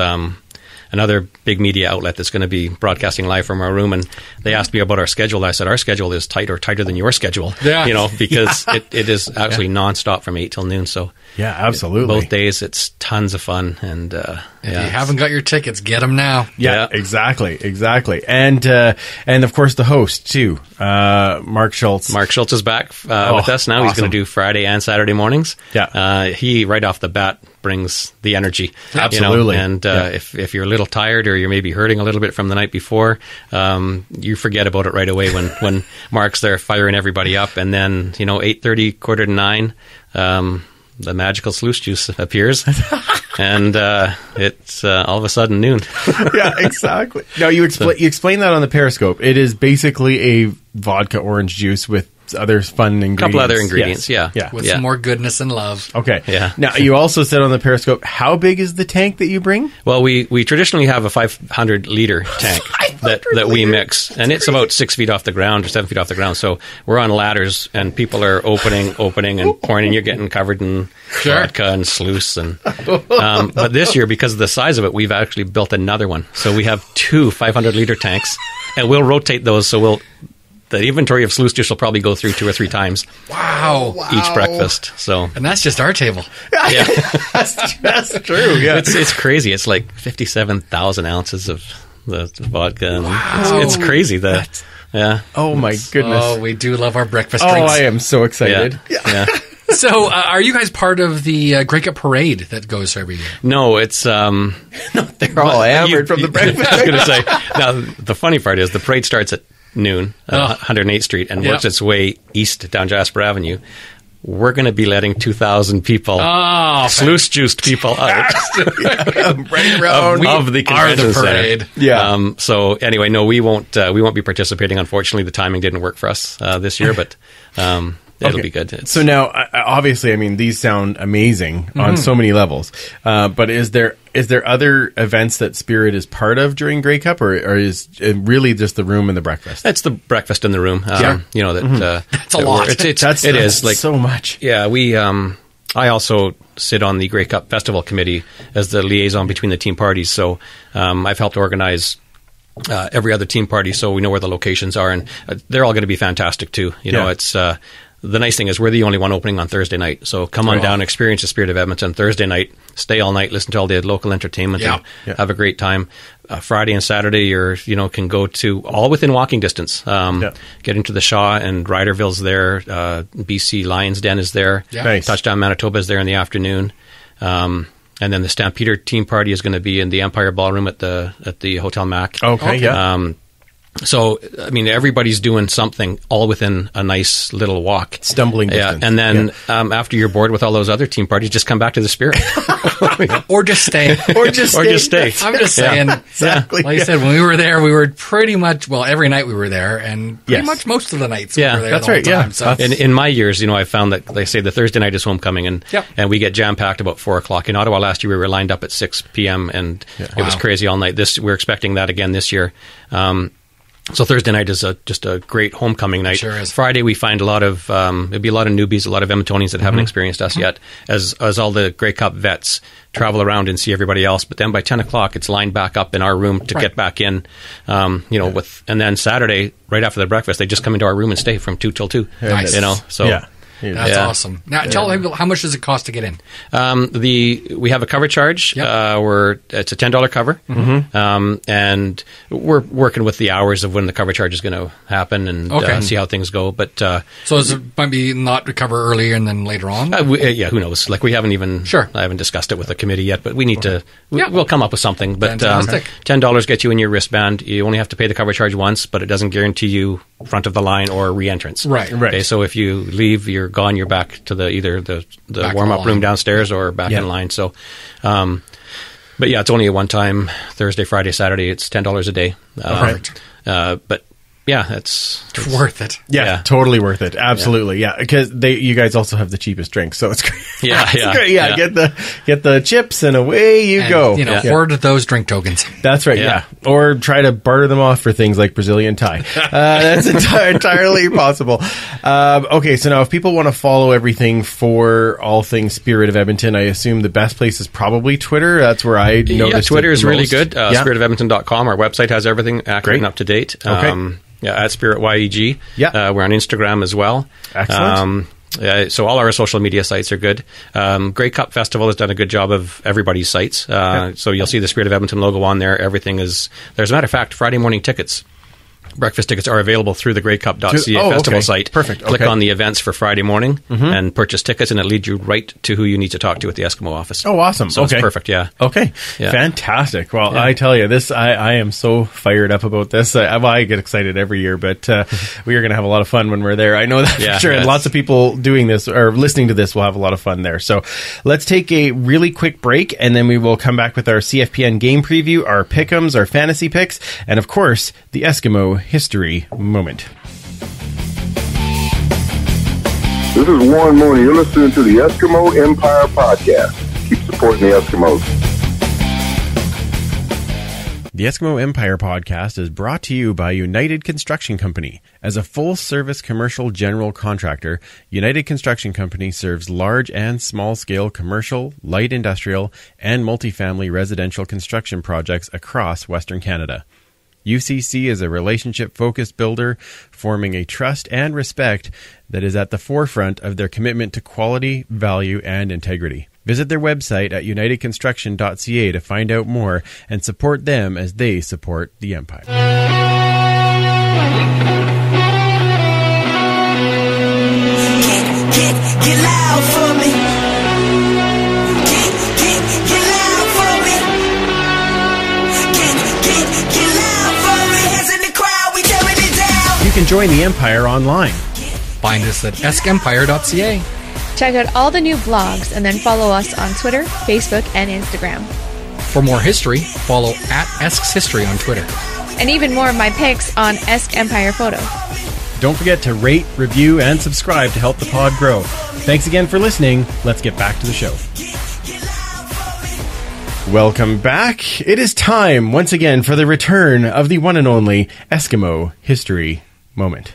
another big media outlet that's going to be broadcasting live from our room, and they asked me about our schedule. I said, our schedule is tighter than your schedule, because it is actually nonstop from 8 till noon. So yeah, absolutely. Both days, it's tons of fun. And if you haven't got your tickets, get them now. Yeah, exactly. And of course the host too, Mark Schultz. Mark Schultz is back with us now. Awesome. He's going to do Friday and Saturday mornings. Yeah. He right off the bat brings the energy. Absolutely. If you're a little tired or you're maybe hurting a little bit from the night before, you forget about it right away when Mark's there firing everybody up. And then 8:30, 8:45, the magical sluice juice appears, and it's all of a sudden noon. Yeah, exactly. Now you explain that on the Periscope. It is basically a vodka orange juice with other fun ingredients. A couple other ingredients, yes. yeah. With some more goodness and love. Okay. Yeah. Now, you also said on the Periscope, how big is the tank that you bring? Well, we traditionally have a 500-liter tank that we mix, and it's about 6 feet off the ground or 7 feet off the ground. So we're on ladders, and people are opening, and pouring, and you're getting covered in vodka and sluice. And but this year, because of the size of it, we've actually built another one. So we have 2 500-liter tanks, and we'll rotate those. So the inventory of sluice juice will probably go through 2 or 3 times. Wow. Each breakfast. So, and that's just our table. Yeah. That's true. Yeah. It's crazy. It's like 57,000 ounces of the vodka. And it's crazy. Yeah. Oh, my goodness. Oh, we do love our breakfast Oh, drinks. I am so excited. Yeah. So, are you guys part of the Grey Cup parade that goes every year? No, it's... They're all hammered from the breakfast. I was going to say, now, the funny part is the parade starts at noon, 108th Street, and works its way east down Jasper Avenue. We're going to be letting 2,000 people, sluice-juiced people out right around of the convention center. Yeah. So anyway, no, we won't be participating. Unfortunately, the timing didn't work for us this year, but it'll be good. So now, obviously, I mean, these sound amazing on so many levels. But is there other events that Spirit is part of during Grey Cup, or is it really just the room and the breakfast? That's the breakfast in the room. You know that's a lot. It is like so much. Yeah, we. I also sit on the Grey Cup Festival Committee as the liaison between the team parties. So I've helped organize every other team party, so we know where the locations are, and they're all going to be fantastic too. You know, it's. The nice thing is we're the only one opening on Thursday night. So come on down, experience the Spirit of Edmonton Thursday night, stay all night, listen to all the local entertainment, and have a great time. Friday and Saturday, can go to all within walking distance. Get into the Shaw, and Ryderville's there. BC Lions Den is there. Nice. Touchdown Manitoba is there in the afternoon. And then the Stampeder team party is going to be in the Empire Ballroom at the Hotel Mac. Okay, yeah. So, I mean, everybody's doing something all within a nice little walk. Stumbling distance. And then after you're bored with all those other team parties, just come back to the Spirit. Or just stay. Or just stay. I'm just saying. Exactly. Like I said, when we were there, we were pretty much, every night we were there, and pretty much most of the nights we were there. That's the whole right. time, so. In my years, I found that, like I say, the Thursday night is homecoming, and we get jam-packed about 4 o'clock. In Ottawa last year, we were lined up at 6 p.m., and it was crazy all night. We're expecting that again this year. So Thursday night is just a great homecoming night. Sure is. Friday we find it'd be a lot of newbies, a lot of Edmontonians that haven't experienced us yet, as all the Grey Cup vets travel around and see everybody else. But then by 10 o'clock, it's lined back up in our room to get back in. And then Saturday, right after the breakfast, they just come into our room and stay from 2 till 2. Nice. That's awesome. Now, tell people, how much does it cost to get in? We have a cover charge. It's a $10 cover, and we're working with the hours of when the cover charge is going to happen and see how things go. But so it might be not to cover earlier and then later on. Who knows? Like we haven't even I haven't discussed it with the committee yet, but we need to. We'll come up with something. But $10 gets you in your wristband. You only have to pay the cover charge once, but it doesn't guarantee you front of the line or re-entrance. Right. Okay, so if you leave, you're gone. You're back to either the warm-up room downstairs or back in line. So, but yeah, it's only a one-time Thursday, Friday, Saturday. It's $10 a day. Perfect. But yeah, it's worth it. Yeah, totally worth it. Absolutely. Yeah, because you guys also have the cheapest drinks, so it's great. Yeah, great. Yeah, get the chips and away you go. Hoard those drink tokens. That's right. Yeah. Or try to barter them off for things like Brazilian Thai. That's entirely possible. Okay, so now if people want to follow everything for all things Spirit of Edmonton, I assume the best place is probably Twitter. That's where I noticed. Yeah, Twitter is really good. Spiritofedmonton.com. Our website has everything accurate and up to date. Okay. At Spirit YEG. Yeah. We're on Instagram as well. Excellent. So all our social media sites are good. Grey Cup Festival has done a good job of everybody's sites. So you'll see the Spirit of Edmonton logo on there. Everything is... There's a matter of fact, Friday morning tickets. Breakfast tickets are available through the greycup.ca festival site. Perfect. Click on the events for Friday morning and purchase tickets, and it leads you right to who you need to talk to at the Eskimo office. Oh, awesome. So it's perfect, yeah. Okay. Yeah. Fantastic. Well, I tell you, I am so fired up about this. I get excited every year, but we are going to have a lot of fun when we're there. I know that for sure. And lots of people doing this or listening to this will have a lot of fun there. So let's take a really quick break, and then we will come back with our CFPN game preview, our pick'ems, our fantasy picks, and of course, the Eskimo history moment. This is Warren Mooney. You're listening to the Eskimo Empire Podcast. Keep supporting the Eskimos. The Eskimo Empire Podcast is brought to you by United Construction Company. As a full-service commercial general contractor, United Construction Company serves large and small-scale commercial, light industrial, and multifamily residential construction projects across Western Canada. UCC is a relationship-focused builder, forming a trust and respect that is at the forefront of their commitment to quality, value, and integrity. Visit their website at unitedconstruction.ca to find out more and support them as they support the Empire. Get loud for me. Get loud for me. Get loud for me. Hands in the crowd, we tearing it down. You can join the Empire online. Find us at eskempire.ca. Check out all the new blogs and then follow us on Twitter, Facebook, and Instagram. For more history, follow at Esks History on Twitter. And even more of my pics on Esk Empire Photo. Don't forget to rate, review, and subscribe to help the pod grow. Thanks again for listening. Let's get back to the show. Welcome back. It is time, once again, for the return of the one and only Eskimo History Moment.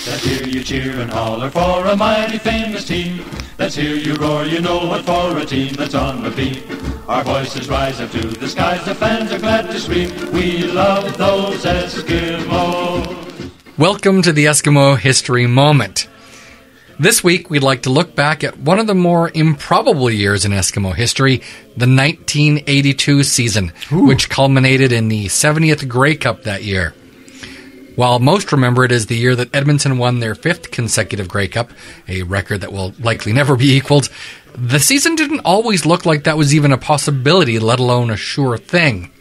Let's hear you cheer and holler for a mighty famous team. Let's hear you roar, you know what, for a team that's on the beat. Our voices rise up to the skies, the fans are glad to scream. We love those Eskimos. Welcome to the Eskimo History Moment. This week, we'd like to look back at one of the more improbable years in Eskimo history, the 1982 season, which culminated in the 70th Grey Cup that year. While most remember it as the year that Edmonton won their 5th consecutive Grey Cup, a record that will likely never be equaled, the season didn't always look like that was even a possibility, let alone a sure thing.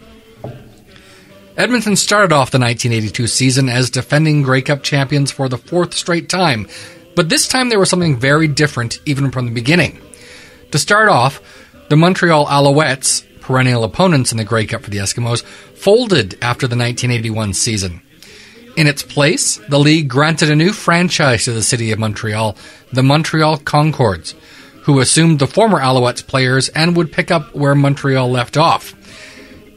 Edmonton started off the 1982 season as defending Grey Cup champions for the 4th straight time, but this time there was something very different even from the beginning. To start off, the Montreal Alouettes, perennial opponents in the Grey Cup for the Eskimos, folded after the 1981 season. In its place, the league granted a new franchise to the city of Montreal, the Montreal Concords, who assumed the former Alouettes players and would pick up where Montreal left off.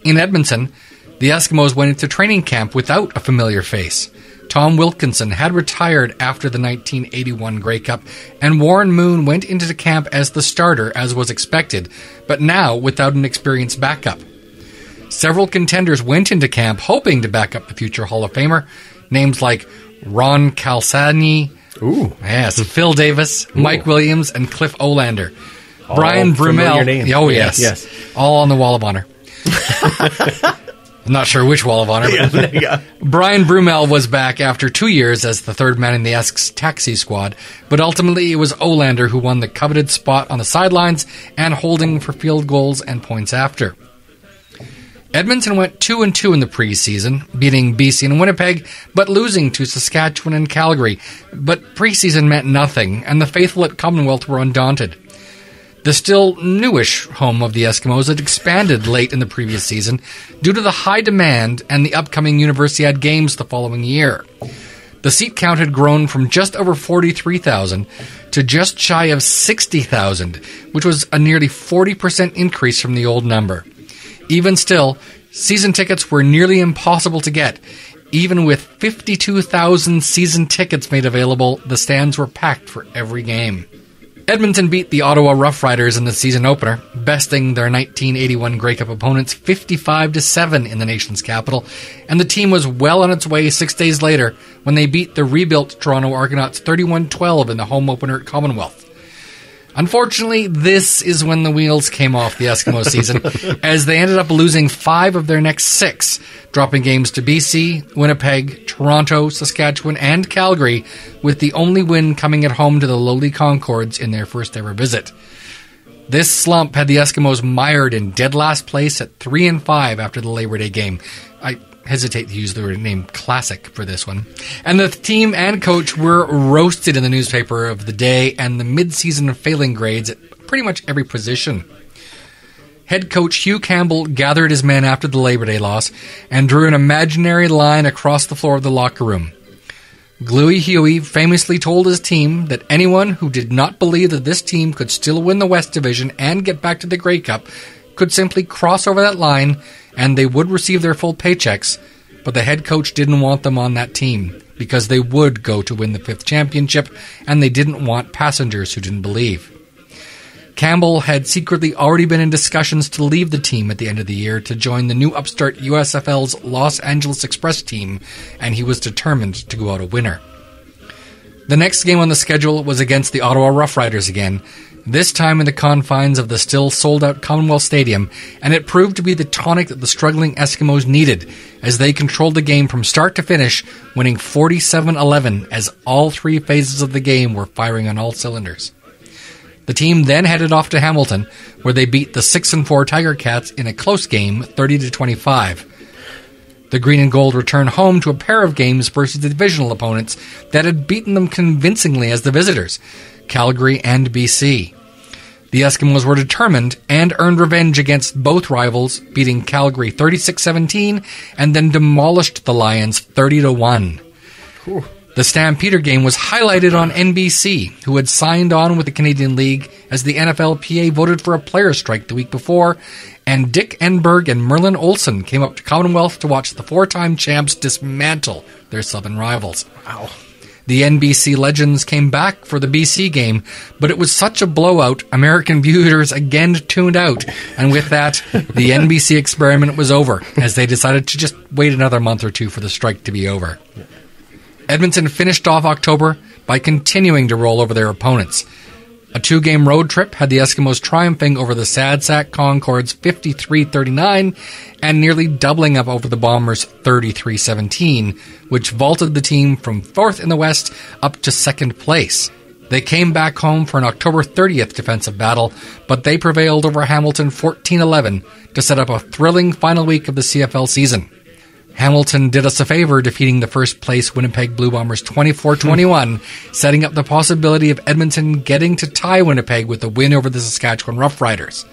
In Edmonton, the Eskimos went into training camp without a familiar face. Tom Wilkinson had retired after the 1981 Grey Cup, and Warren Moon went into the camp as the starter, as was expected, but now without an experienced backup. Several contenders went into camp hoping to back up the future Hall of Famer. Names like Ron Calsani, Phil Davis, Mike Williams, and Cliff Olander. Brian Brumell. Oh, yes. All on the Wall of Honor. I'm not sure which Wall of Honor. Brian Brumell was back after 2 years as the third man in the Esks taxi squad, but ultimately it was Olander who won the coveted spot on the sidelines and holding for field goals and points after. Edmonton went 2-2 in the preseason, beating BC and Winnipeg, but losing to Saskatchewan and Calgary. But preseason meant nothing, and the faithful at Commonwealth were undaunted. The still newish home of the Eskimos had expanded late in the previous season due to the high demand and the upcoming Universiade Games the following year. The seat count had grown from just over 43,000 to just shy of 60,000, which was a nearly 40% increase from the old number. Even still, season tickets were nearly impossible to get. Even with 52,000 season tickets made available, the stands were packed for every game. Edmonton beat the Ottawa Rough Riders in the season opener, besting their 1981 Grey Cup opponents 55-7 in the nation's capital, and the team was well on its way 6 days later when they beat the rebuilt Toronto Argonauts 31-12 in the home opener at Commonwealth. Unfortunately, this is when the wheels came off the Eskimo season, as they ended up losing 5 of their next 6, dropping games to BC, Winnipeg, Toronto, Saskatchewan, and Calgary, with the only win coming at home to the lowly Concords in their first ever visit. This slump had the Eskimos mired in dead last place at 3-5 after the Labor Day game. I hesitate to use the name classic for this one. And the team and coach were roasted in the newspaper of the day and the mid-season failing grades at pretty much every position. Head coach Hugh Campbell gathered his men after the Labor Day loss and drew an imaginary line across the floor of the locker room. Gluey Huey famously told his team that anyone who did not believe that this team could still win the West Division and get back to the Grey Cup could simply cross over that line and they would receive their full paychecks, but the head coach didn't want them on that team because they would go to win the 5th championship and they didn't want passengers who didn't believe. Campbell had secretly already been in discussions to leave the team at the end of the year to join the new upstart USFL's Los Angeles Express team, and he was determined to go out a winner. The next game on the schedule was against the Ottawa Rough Riders again, this time in the confines of the still sold-out Commonwealth Stadium, and it proved to be the tonic that the struggling Eskimos needed as they controlled the game from start to finish, winning 47-11 as all 3 phases of the game were firing on all cylinders. The team then headed off to Hamilton, where they beat the 6-4 Tiger Cats in a close game, 30-25. The Green and Gold returned home to a pair of games versus the divisional opponents that had beaten them convincingly as the visitors, Calgary and BC. The Eskimos were determined and earned revenge against both rivals, beating Calgary 36-17 and then demolished the Lions 30-1. Whew. The Stampeder game was highlighted on NBC, who had signed on with the Canadian League as the NFLPA voted for a player strike the week before, and Dick Enberg and Merlin Olsen came up to Commonwealth to watch the 4-time champs dismantle their southern rivals. Wow. The NBC legends came back for the BC game, but it was such a blowout, American viewers again tuned out, and with that, the NBC experiment was over, as they decided to just wait another month or two for the strike to be over. Edmonton finished off October by continuing to roll over their opponents. A 2-game road trip had the Eskimos triumphing over the Sad Sack Concords 53-39 and nearly doubling up over the Bombers 33-17, which vaulted the team from 4th in the West up to 2nd place. They came back home for an October 30th defensive battle, but they prevailed over Hamilton 14-11 to set up a thrilling final week of the CFL season. Hamilton did us a favor, defeating the first-place Winnipeg Blue Bombers 24-21, setting up the possibility of Edmonton getting to tie Winnipeg with a win over the Saskatchewan Roughriders.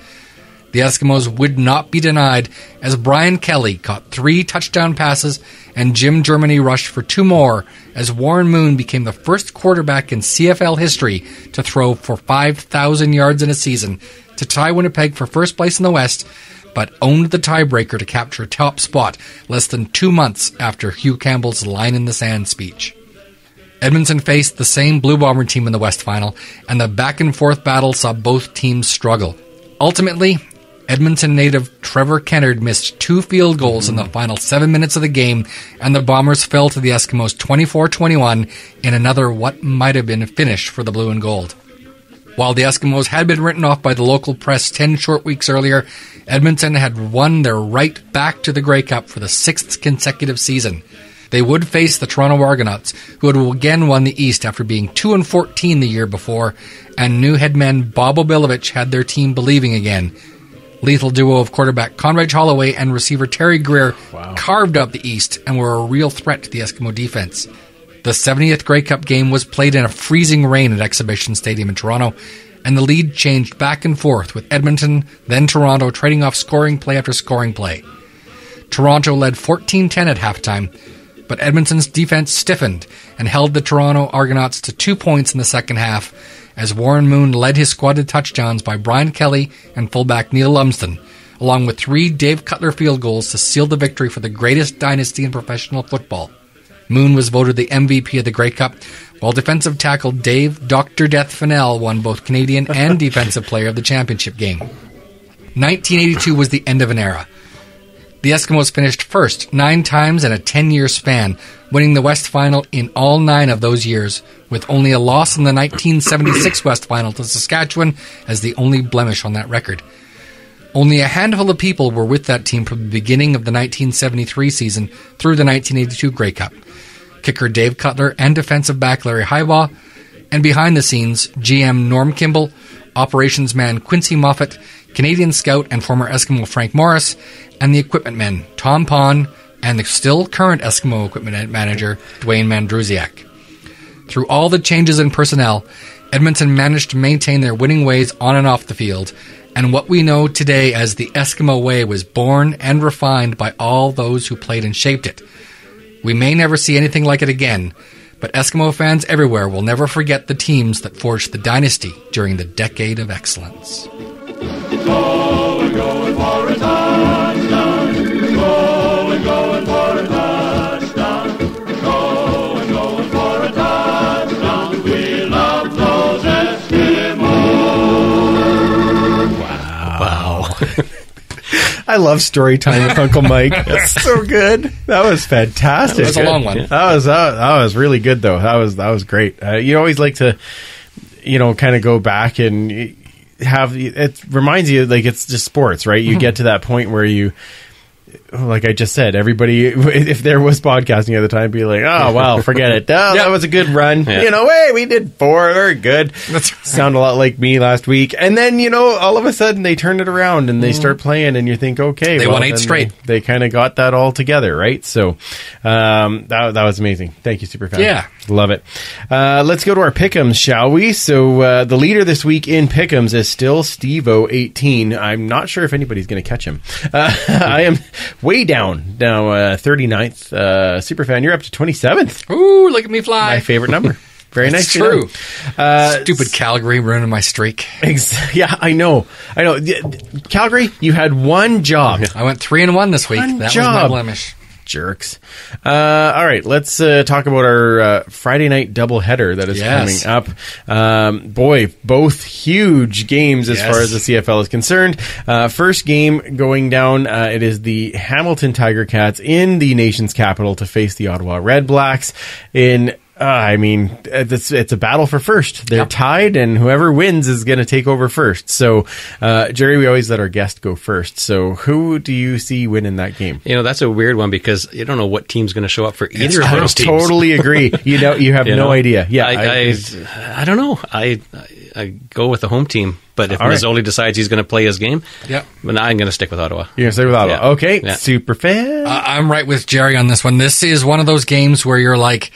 The Eskimos would not be denied, as Brian Kelly caught 3 touchdown passes and Jim Germany rushed for 2 more, as Warren Moon became the first quarterback in CFL history to throw for 5,000 yards in a season to tie Winnipeg for first place in the West, but owned the tiebreaker to capture a top spot less than 2 months after Hugh Campbell's line-in-the-sand speech. Edmonton faced the same Blue Bomber team in the West Final, and the back-and-forth battle saw both teams struggle. Ultimately, Edmonton native Trevor Kennard missed 2 field goals in the final 7 minutes of the game, and the Bombers fell to the Eskimos 24-21 in another what might have been a finish for the Blue and Gold. While the Eskimos had been written off by the local press 10 short weeks earlier, Edmonton had won their right back to the Grey Cup for the 6th consecutive season. They would face the Toronto Argonauts, who had again won the East after being 2-14 the year before, and new headman Bob Obilovich had their team believing again. Lethal duo of quarterback Conrad Holloway and receiver Terry Greer carved up the East and were a real threat to the Eskimo defense. The 70th Grey Cup game was played in a freezing rain at Exhibition Stadium in Toronto, and the lead changed back and forth, with Edmonton, then Toronto, trading off scoring play after scoring play. Toronto led 14-10 at halftime, but Edmonton's defense stiffened and held the Toronto Argonauts to 2 points in the second half, as Warren Moon led his squad to touchdowns by Brian Kelly and fullback Neil Lumsden, along with 3 Dave Cutler field goals to seal the victory for the greatest dynasty in professional football. Moon was voted the MVP of the Grey Cup, while defensive tackle Dave Dr. Death Fennell won both Canadian and Defensive Player of the Championship game. 1982 was the end of an era. The Eskimos finished first 9 times in a 10-year span, winning the West Final in all 9 of those years, with only a loss in the 1976 West Final to Saskatchewan as the only blemish on that record. Only a handful of people were with that team from the beginning of the 1973 season through the 1982 Grey Cup. Kicker Dave Cutler and defensive back Larry Highbaugh, and behind the scenes, GM Norm Kimball, operations man Quincy Moffat, Canadian scout and former Eskimo Frank Morris, and the equipment men Tom Pond and the still current Eskimo equipment manager Dwayne Mandrusiak. Through all the changes in personnel, Edmonton managed to maintain their winning ways on and off the field, and what we know today as the Eskimo way was born and refined by all those who played and shaped it. We may never see anything like it again, But Eskimo fans everywhere will never forget the teams that forged the dynasty during the Decade of Excellence. Going for a touchdown. Going for a touchdown. Going for a touchdown. We love those Eskimos. Wow. I love story time with Uncle Mike. That's so good. That was fantastic. That was a long one. That was really good, though. That was great. You always like to, kind of go back and have. It reminds you like it's just sports, right? You get to that point where you. Like I just said, everybody, if there was podcasting at the time, be like, oh, well, forget it. Oh, that was a good run. Yeah. Hey, we did 4. Very good. Sound a lot like me last week. And then, all of a sudden they turn it around and they start playing and you think, okay. They won 8 straight. They kind of got that all together, right? So that was amazing. Thank you, Superfan. Yeah. Love it. Let's go to our pick'ems, shall we? So the leader this week in pick'ems is still Steve-O, 18. I'm not sure if anybody's going to catch him. I am way down now, 39th. Superfan, you're up to 27th. Ooh, look at me fly. My favorite number. Very nice. True. Stupid Calgary ruining my streak. Yeah, I know. Calgary, you had one job. I went 3-1 this week. That was my blemish. Jerks. All right, let's talk about our Friday night doubleheader that is coming up. Boy, both huge games as far as the CFL is concerned. First game going down, it is the Hamilton Tiger Cats in the nation's capital to face the Ottawa Red Blacks in... it's a battle for first. They're tied, and whoever wins is going to take over first. So, Gerry, we always let our guest go first. So, who do you see winning that game? That's a weird one because you don't know what team's going to show up for either of those teams. I totally agree. You have no idea. Yeah, I don't know. I go with the home team. But if Mazzoli decides he's going to play his game, then I'm going to stick with Ottawa. You're going to stick with Ottawa. Yeah. Okay, super fan. I'm right with Gerry on this one. This is one of those games where you're like...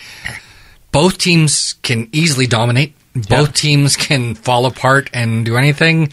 Both teams can easily dominate. Both teams can fall apart and do anything.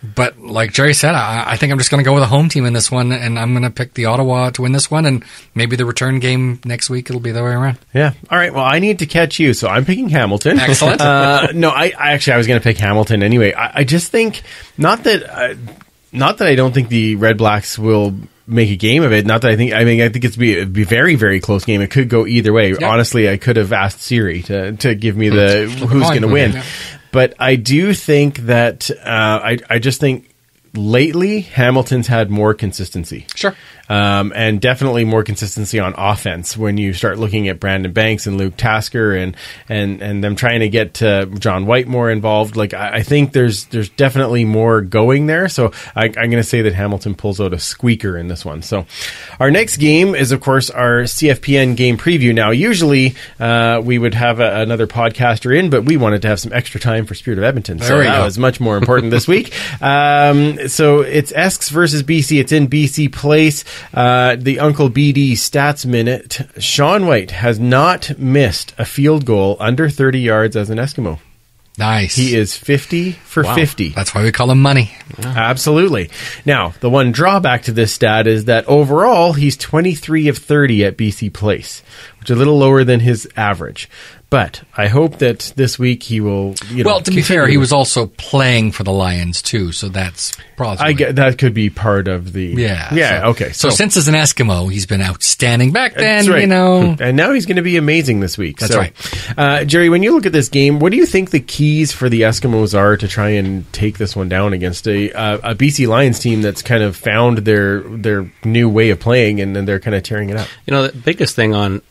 But like Gerry said, I think I'm just going to go with a home team in this one, and I'm going to pick the Ottawa to win this one, and maybe the return game next week, it'll be the way around. Yeah. All right. Well, I need to catch you, so I'm picking Hamilton. Excellent. No, I was going to pick Hamilton anyway. I just think, not that I don't think the Red Blacks will make a game of it. Not that I think it's be a very, very close game. It could go either way. Yep. Honestly, I could have asked Siri to give me the who's going to win. Yeah. But I do think that I just think lately Hamilton's had more consistency. Sure. And definitely more consistency on offense when you start looking at Brandon Banks and Luke Tasker and them trying to get John White more involved. Like I think there's definitely more going there. So I'm going to say that Hamilton pulls out a squeaker in this one. So our next game is, of course, our CFPN game preview. Now, usually we would have another podcaster in, but we wanted to have some extra time for Spirit of Edmonton. So that was much more important this week. So it's Esks versus BC. It's in BC Place. The Uncle BD Stats Minute. Sean White has not missed a field goal under 30 yards as an Eskimo. Nice. He is 50 for 50. That's why we call him money. Yeah. Absolutely. Now, the one drawback to this stat is that overall, he's 23 of 30 at BC Place, which is a little lower than his average. But I hope that this week he will. Well, to be fair, he was also playing for the Lions too, so that's probably that could be part of the. Yeah. Okay. So since as an Eskimo, he's been outstanding back then. Right. And now he's going to be amazing this week. That's right. Gerry, when you look at this game, what do you think the keys for the Eskimos are to try and take this one down against a BC Lions team that's kind of found their new way of playing and then they're kind of tearing it up? The biggest thing on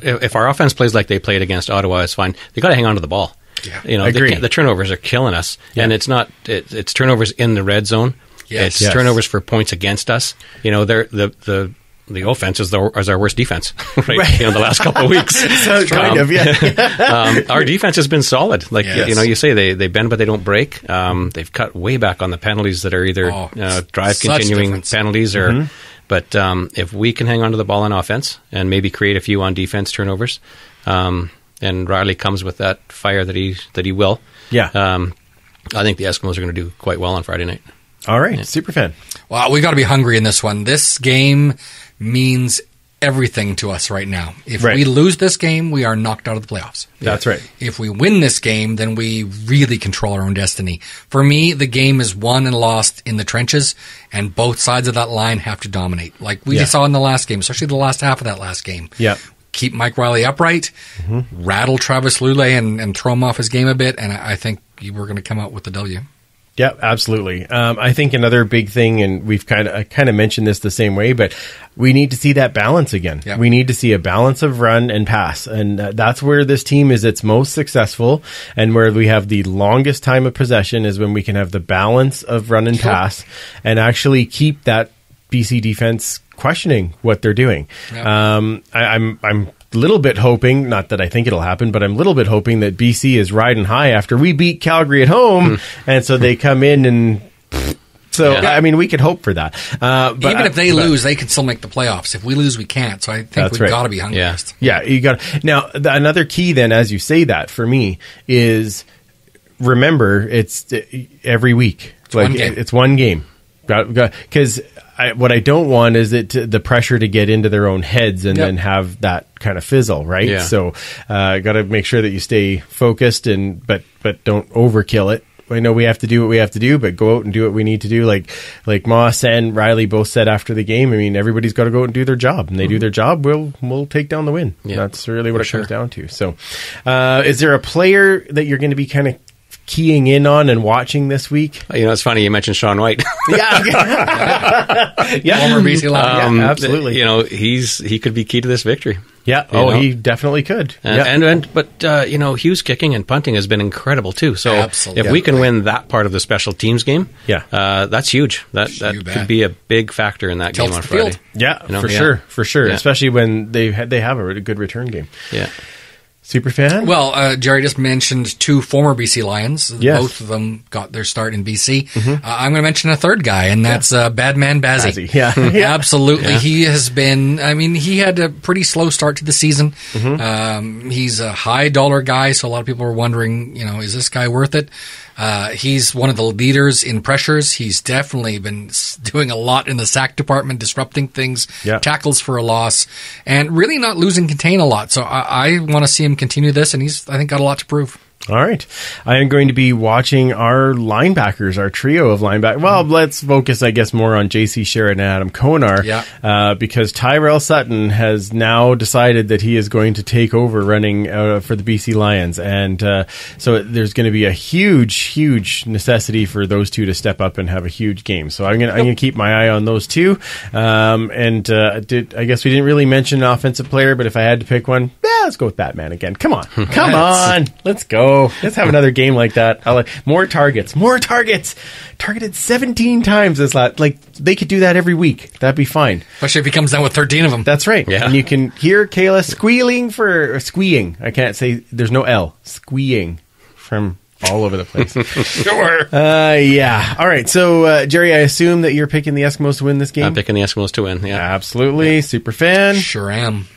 if our offense plays like they played against Ottawa, is fine. They got to hang on to the ball. Yeah, I agree. The turnovers are killing us, and it's not. It's turnovers in the red zone. Yes. It's turnovers for points against us. The offense is our worst defense, right? The last couple of weeks. So kind of, yeah. Our defense has been solid. Like you say, they bend but they don't break. They've cut way back on the penalties that are either drive continuing penalties or. Mm-hmm. But if we can hang on to the ball on offense and maybe create a few on defense turnovers. And Riley comes with that fire that he will. Yeah. I think the Eskimos are going to do quite well on Friday night. All right. Super fan. Well, we got to be hungry in this one. This game means everything to us right now. If we lose this game, we are knocked out of the playoffs. That's right. If we win this game, then we really control our own destiny. For me, the game is won and lost in the trenches, and both sides of that line have to dominate. Like we saw in the last game, especially the last half of that last game. Yeah. Keep Mike Riley upright, rattle Travis Lulay and throw him off his game a bit, and I think we're going to come out with the W. Yeah, absolutely. I think another big thing, and we've kind of mentioned this the same way, but we need to see that balance again. Yep. We need to see a balance of run and pass, and that's where this team is its most successful, and where we have the longest time of possession is when we can have the balance of run and pass, and actually keep that BC defense questioning what they're doing. Yep. I'm little bit hoping, not that I think it'll happen, but I'm a little bit hoping that BC is riding high after we beat Calgary at home, and so they come in and... So, I mean, we could hope for that. But even if they lose, they can still make the playoffs. If we lose, we can't. So I think we've got to be hungry. Yeah, you got to. Now, another key then, as you say that, for me, is remember, it's every week. It's one game. Because... what I don't want is the pressure to get into their own heads and then have that kind of fizzle, right? Yeah. So, got to make sure that you stay focused but don't overkill it. I know we have to do what we have to do, but go out and do what we need to do. Like Moss and Riley both said after the game. I mean, everybody's got to go out and do their job, and they do their job. We'll take down the win. Yeah. That's really what it comes down to. So, is there a player that you're going to be kind of keying in on and watching this week? You know, it's funny you mentioned Sean White. Former BC Lion. Absolutely. You know, he could be key to this victory. Yeah. He definitely could. But you know, Hughes kicking and punting has been incredible too. So if we can win that part of the special teams game, that's huge. That could be a big factor in that game on Friday. Field. Yeah, you know? For sure. Yeah. Especially when they have a good return game. Yeah. Superfan? Well, Gerry just mentioned two former BC Lions. Yes. Both of them got their start in BC. I'm going to mention a third guy, and that's Badman Bazzi. Yeah. Absolutely. Yeah. He has been, I mean, he had a pretty slow start to the season. He's a high dollar guy, so a lot of people are wondering, you know, is this guy worth it? He's one of the leaders in pressures. He's definitely been doing a lot in the sack department, disrupting things, tackles for a loss, and really not losing contain a lot. So I want to see him continue this, and he's, I think, got a lot to prove. All right. I am going to be watching our linebackers, our trio of linebackers. Well, let's focus, I guess, more on J.C. Sherritt and Adam Konar, because Tyrell Sutton has now decided that he is going to take over running for the BC Lions. And so there's going to be a huge necessity for those two to step up and have a huge game. So I'm going to keep my eye on those two. I guess we didn't really mention an offensive player, but if I had to pick one, let's go with Batman again. Come on. Let's go. Let's have another game like that. More targets. Targeted 17 times this lot. Like, they could do that every week. That'd be fine. Especially if he comes down with 13 of them. That's right. Yeah. And you can hear Kayla squeeing. I can't say, there's no L. Squeeing from all over the place. Sure. Yeah. All right. So, Gerry, I assume that you're picking the Eskimos to win this game? I'm picking the Eskimos to win, yeah. Absolutely. Super fan. Sure am.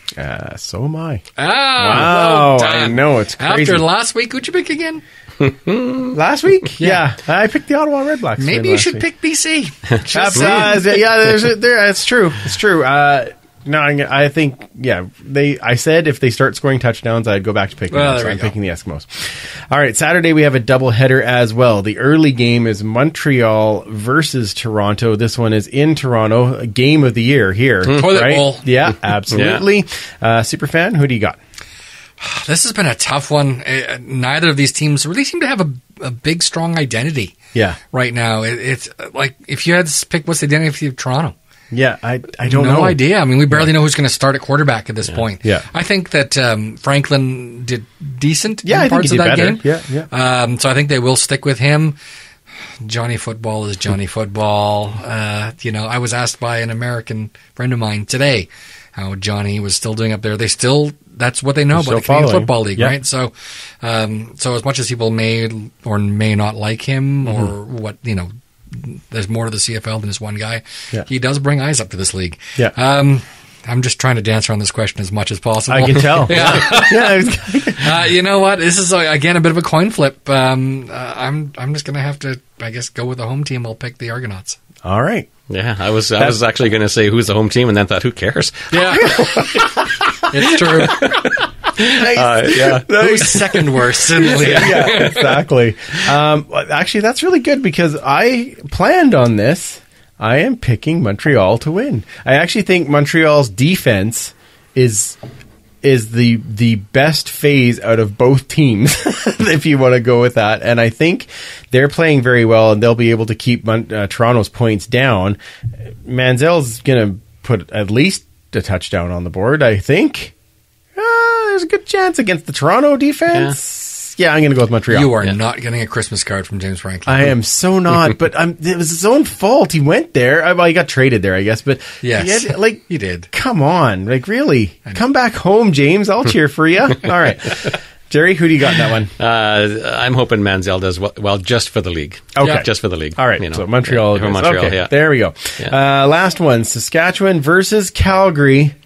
So am I. Wow. Well, I know. It's crazy. After last week, who'd you pick again? Last week? Yeah. I picked the Ottawa Redblacks. Maybe you should pick BC. It's true. It's true. No, I think, I said if they start scoring touchdowns, I'd go back to picking them. So I'm picking the Eskimos. All right, Saturday we have a doubleheader as well. The early game is Montreal versus Toronto. This one is in Toronto, a game of the year here. Toilet bowl. Yeah, absolutely. Superfan, who do you got? This has been a tough one. Neither of these teams really seem to have a big, strong identity right now. It's like, if you had to pick, what's the identity of Toronto? Yeah, I don't know. No idea. I mean, we barely know who's going to start at quarterback at this point. Yeah. I think that Franklin did decent in I parts think of that game. Yeah. So I think they will stick with him. Johnny Football is Johnny Football. I was asked by an American friend of mine today how Johnny was still doing up there. That's what they know about the Canadian Football League, right? So as much as people may or may not like him or what, there's more to the CFL than this one guy. Yeah. He does bring eyes up to this league. Yeah. I'm just trying to dance around this question as much as possible. I can tell. You know what? This is again a bit of a coin flip. I'm just going to have to, I guess, go with the home team. I'll pick the Argonauts. All right. Yeah, I was actually going to say who's the home team, and then thought, who cares? Yeah, it's true. Nice. Who's second worst in the league? Yeah, exactly. Actually, that's really good because I planned on this. I am picking Montreal to win. I actually think Montreal's defense is the best phase out of both teams, if you want to go with that. And I think they're playing very well, and they'll be able to keep Toronto's points down. Manziel's going to put at least a touchdown on the board, I think. There's a good chance against the Toronto defense. Yeah, I'm going to go with Montreal. You are not getting a Christmas card from James Franklin. I am so not, but it was his own fault. He went there. Well, he got traded there, I guess. But yes, he did. Come on, really? Come back home, James. I'll cheer for you. All right, Gerry, who do you got in that one? I'm hoping Manziel does well, just for the league. Okay, just for the league. All right, so Montreal. Yeah, Montreal. Okay, yeah. There we go. Yeah. Last one: Saskatchewan versus Calgary.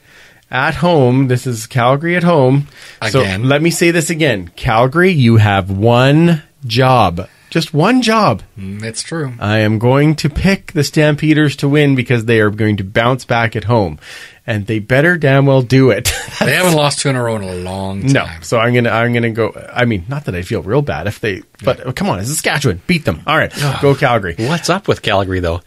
At home, this is Calgary at home. Again. So let me say this again. Calgary, you have one job. Just one job. It's true. I am going to pick the Stampeders to win because they are going to bounce back at home. And they better damn well do it. They haven't lost 2 in a row in a long time. No. So I'm gonna go. I mean, not that I feel real bad if they, but come on, it's Saskatchewan. Beat them. All right. Go Calgary. What's up with Calgary though?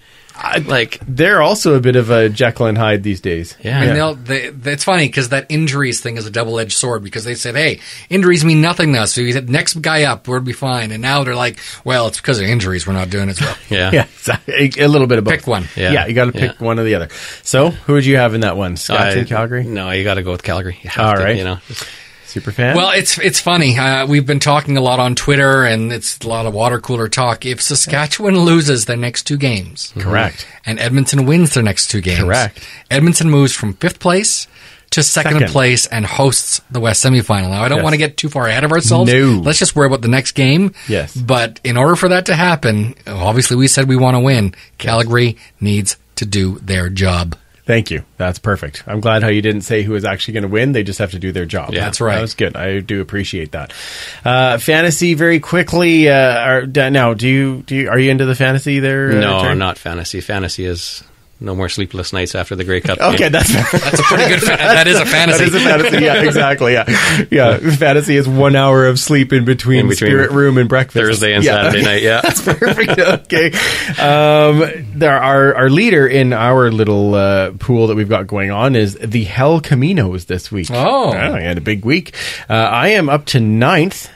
They're also a bit of a Jekyll and Hyde these days. Yeah, and it's funny because that injuries thing is a double-edged sword because they said, "Hey, injuries mean nothing to us." So you said, "Next guy up, we'll be fine." And now they're like, "Well, it's because of injuries we're not doing as well." Yeah, a little bit of both. Pick one. Yeah, you got to pick one or the other. So, who would you have in that one? Saskatchewan, Calgary? No, you got to go with Calgary. All right. Super fan? Well, it's funny. We've been talking a lot on Twitter, and it's a lot of water cooler talk. If Saskatchewan loses their next 2 games, correct, and Edmonton wins their next 2 games, correct, Edmonton moves from 5th place to second place and hosts the West semifinal. Now, I don't want to get too far ahead of ourselves. No. Let's just worry about the next game. Yes. But in order for that to happen, obviously we said we want to win. Calgary needs to do their job. Thank you. That's perfect. I'm glad how you didn't say who is actually going to win. They just have to do their job. Yeah, that's right. That was good. I do appreciate that. Fantasy, very quickly. Now, are you into the fantasy there? No, Gerry? not fantasy. Fantasy is no more sleepless nights after the Grey Cup. Okay, that's a pretty good. That is a fantasy. That is a fantasy. Yeah, exactly. Yeah. Fantasy is 1 hour of sleep in between Spirit Room and breakfast. Thursday and Saturday night. Yeah, that's perfect. Okay. Our leader in our little pool that we've got going on is the Hell Caminos this week. Oh, I had a big week. I am up to 9th.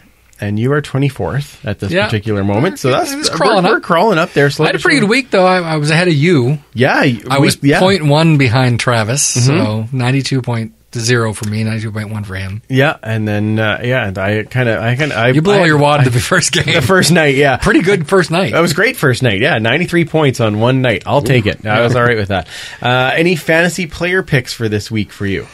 And you are 24th at this particular moment. So that's we're crawling up there. I had a pretty good week, though. I was ahead of you. Yeah. I was 0.1 behind Travis. So 92.0 for me, 92.1 for him. Yeah. And then, and you blew all your wad the first game. The first night, yeah. Pretty good first night. That was great first night. Yeah. 93 points on one night. I'll take it. I was all right with that. Any fantasy player picks for this week for you?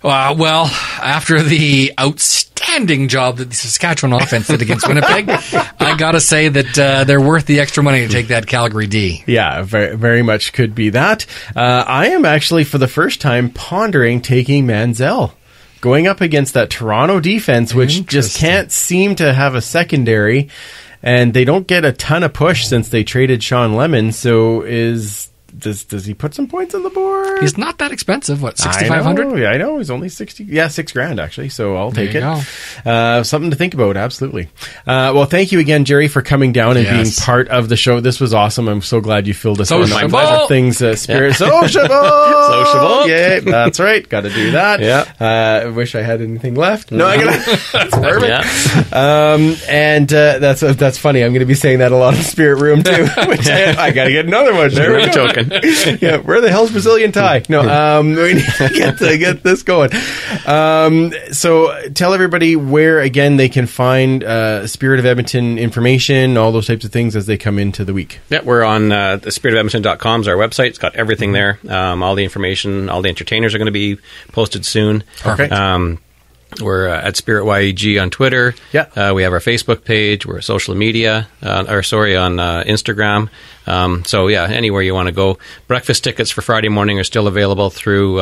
Well, after the outstanding job that the Saskatchewan offense did against Winnipeg, I got to say that they're worth the extra money to take that Calgary D. Yeah, very, very much could be that. I am actually, for the first time, pondering taking Manziel. Going up against that Toronto defense, which just can't seem to have a secondary, and they don't get a ton of push since they traded Sean Lemon, so Does he put some points on the board? He's not that expensive. What, $6,500? Yeah, I know. He's only $6,000 actually. So I'll take it. Something to think about. Absolutely. Well, thank you again, Gerry, for coming down and being part of the show. This was awesome. I'm so glad you filled us on all things spirit. Sociable. Yeah, that's right. Got to do that. Yeah. I wish I had anything left. No, I got. That's perfect. And that's funny. I'm going to be saying that a lot in Spirit Room too. Which I got to get another one. There we go. Yeah, where the hell's Brazilian tie? No, we need to get this going. So tell everybody where, again, they can find Spirit of Edmonton information, all those types of things as they come into the week. Yeah, we're on the spiritofedmonton.com is our website. It's got everything there. All the information, all the entertainers are going to be posted soon. Perfect. We're at Spirit YEG on Twitter. Yeah. We have our Facebook page. We're social media, on Instagram. So, anywhere you want to go. Breakfast tickets for Friday morning are still available through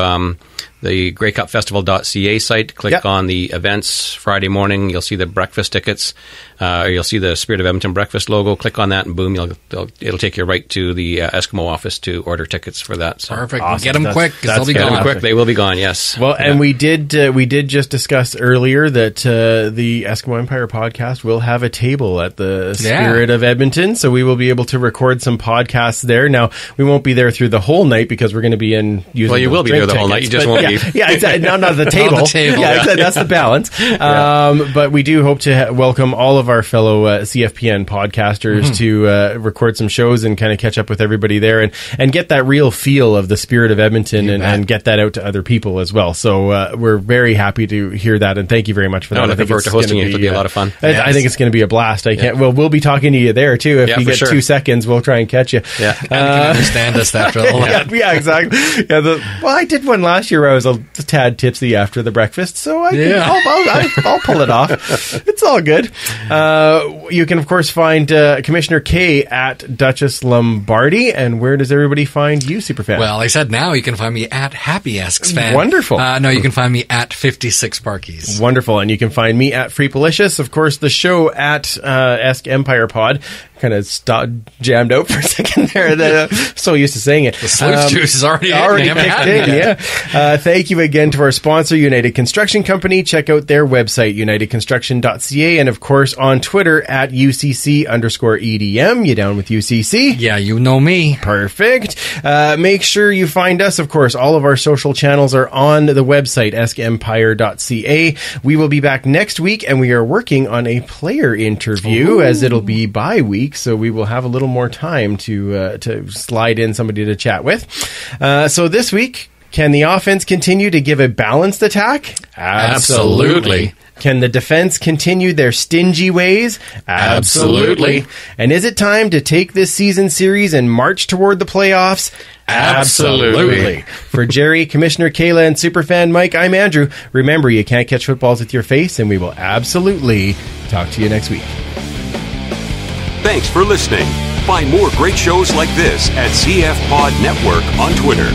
the the greycupfestival.ca site. Click on the events Friday morning. You'll see the breakfast tickets. Or you'll see the Spirit of Edmonton breakfast logo. Click on that, and boom, it'll take you right to the Eskimo office to order tickets for that. So. Perfect. Awesome. Get them quick, because they'll be gone. Get them quick. They will be gone. Yes. Well, and we did just discuss earlier that the Eskimo Empire podcast will have a table at the Spirit of Edmonton, so we will be able to record some podcasts there. Now, we won't be there through the whole night because we're going to be in using. Well, you will be there the whole night. You just won't be. Yeah, exactly. Not the table. Not the table. Yeah, exactly. That's the balance. But we do hope to welcome all of our fellow CFPN podcasters to record some shows and kind of catch up with everybody there and get that real feel of the Spirit of Edmonton and get that out to other people as well. So we're very happy to hear that, and thank you very much for that. I looking forward to hosting it. It'll be a lot of fun. I think it's going to be a blast. We'll be talking to you there too. If you get 2 seconds, we'll try and catch you. Yeah, you can understand us after all that. Yeah, exactly. Yeah, I did one last year where I was a tad tipsy after the breakfast, so I'll pull it off. It's all good. You can, of course, find Commissioner K at Duchess Lombardi. And where does everybody find you, Superfan? Well, I said now you can find me at Happy Esks Fan. Wonderful. No, you can find me at 56 Sparkies. Wonderful. And you can find me at Freepalicious. Of course, the show at Esk Empire Pod. Kind of jammed out for a second there. So used to saying it. The sleuth juice is already kicked in. Yeah. Thank you again to our sponsor, United Construction Company. Check out their website, unitedconstruction.ca, and of course on Twitter at UCC_EDM. You down with UCC? Yeah, you know me. Perfect. Make sure you find us. Of course, all of our social channels are on the website, eskempire.ca. We will be back next week, and we are working on a player interview as it'll be bye week. So we will have a little more time to slide in somebody to chat with. So this week, can the offense continue to give a balanced attack? Absolutely. Can the defense continue their stingy ways? Absolutely. And is it time to take this season series and march toward the playoffs? Absolutely. For Gerry, Commissioner Kayla, and Superfan Mike, I'm Andrew. Remember, you can't catch footballs with your face, and we will absolutely talk to you next week. Thanks for listening. Find more great shows like this at CF Pod Network on Twitter.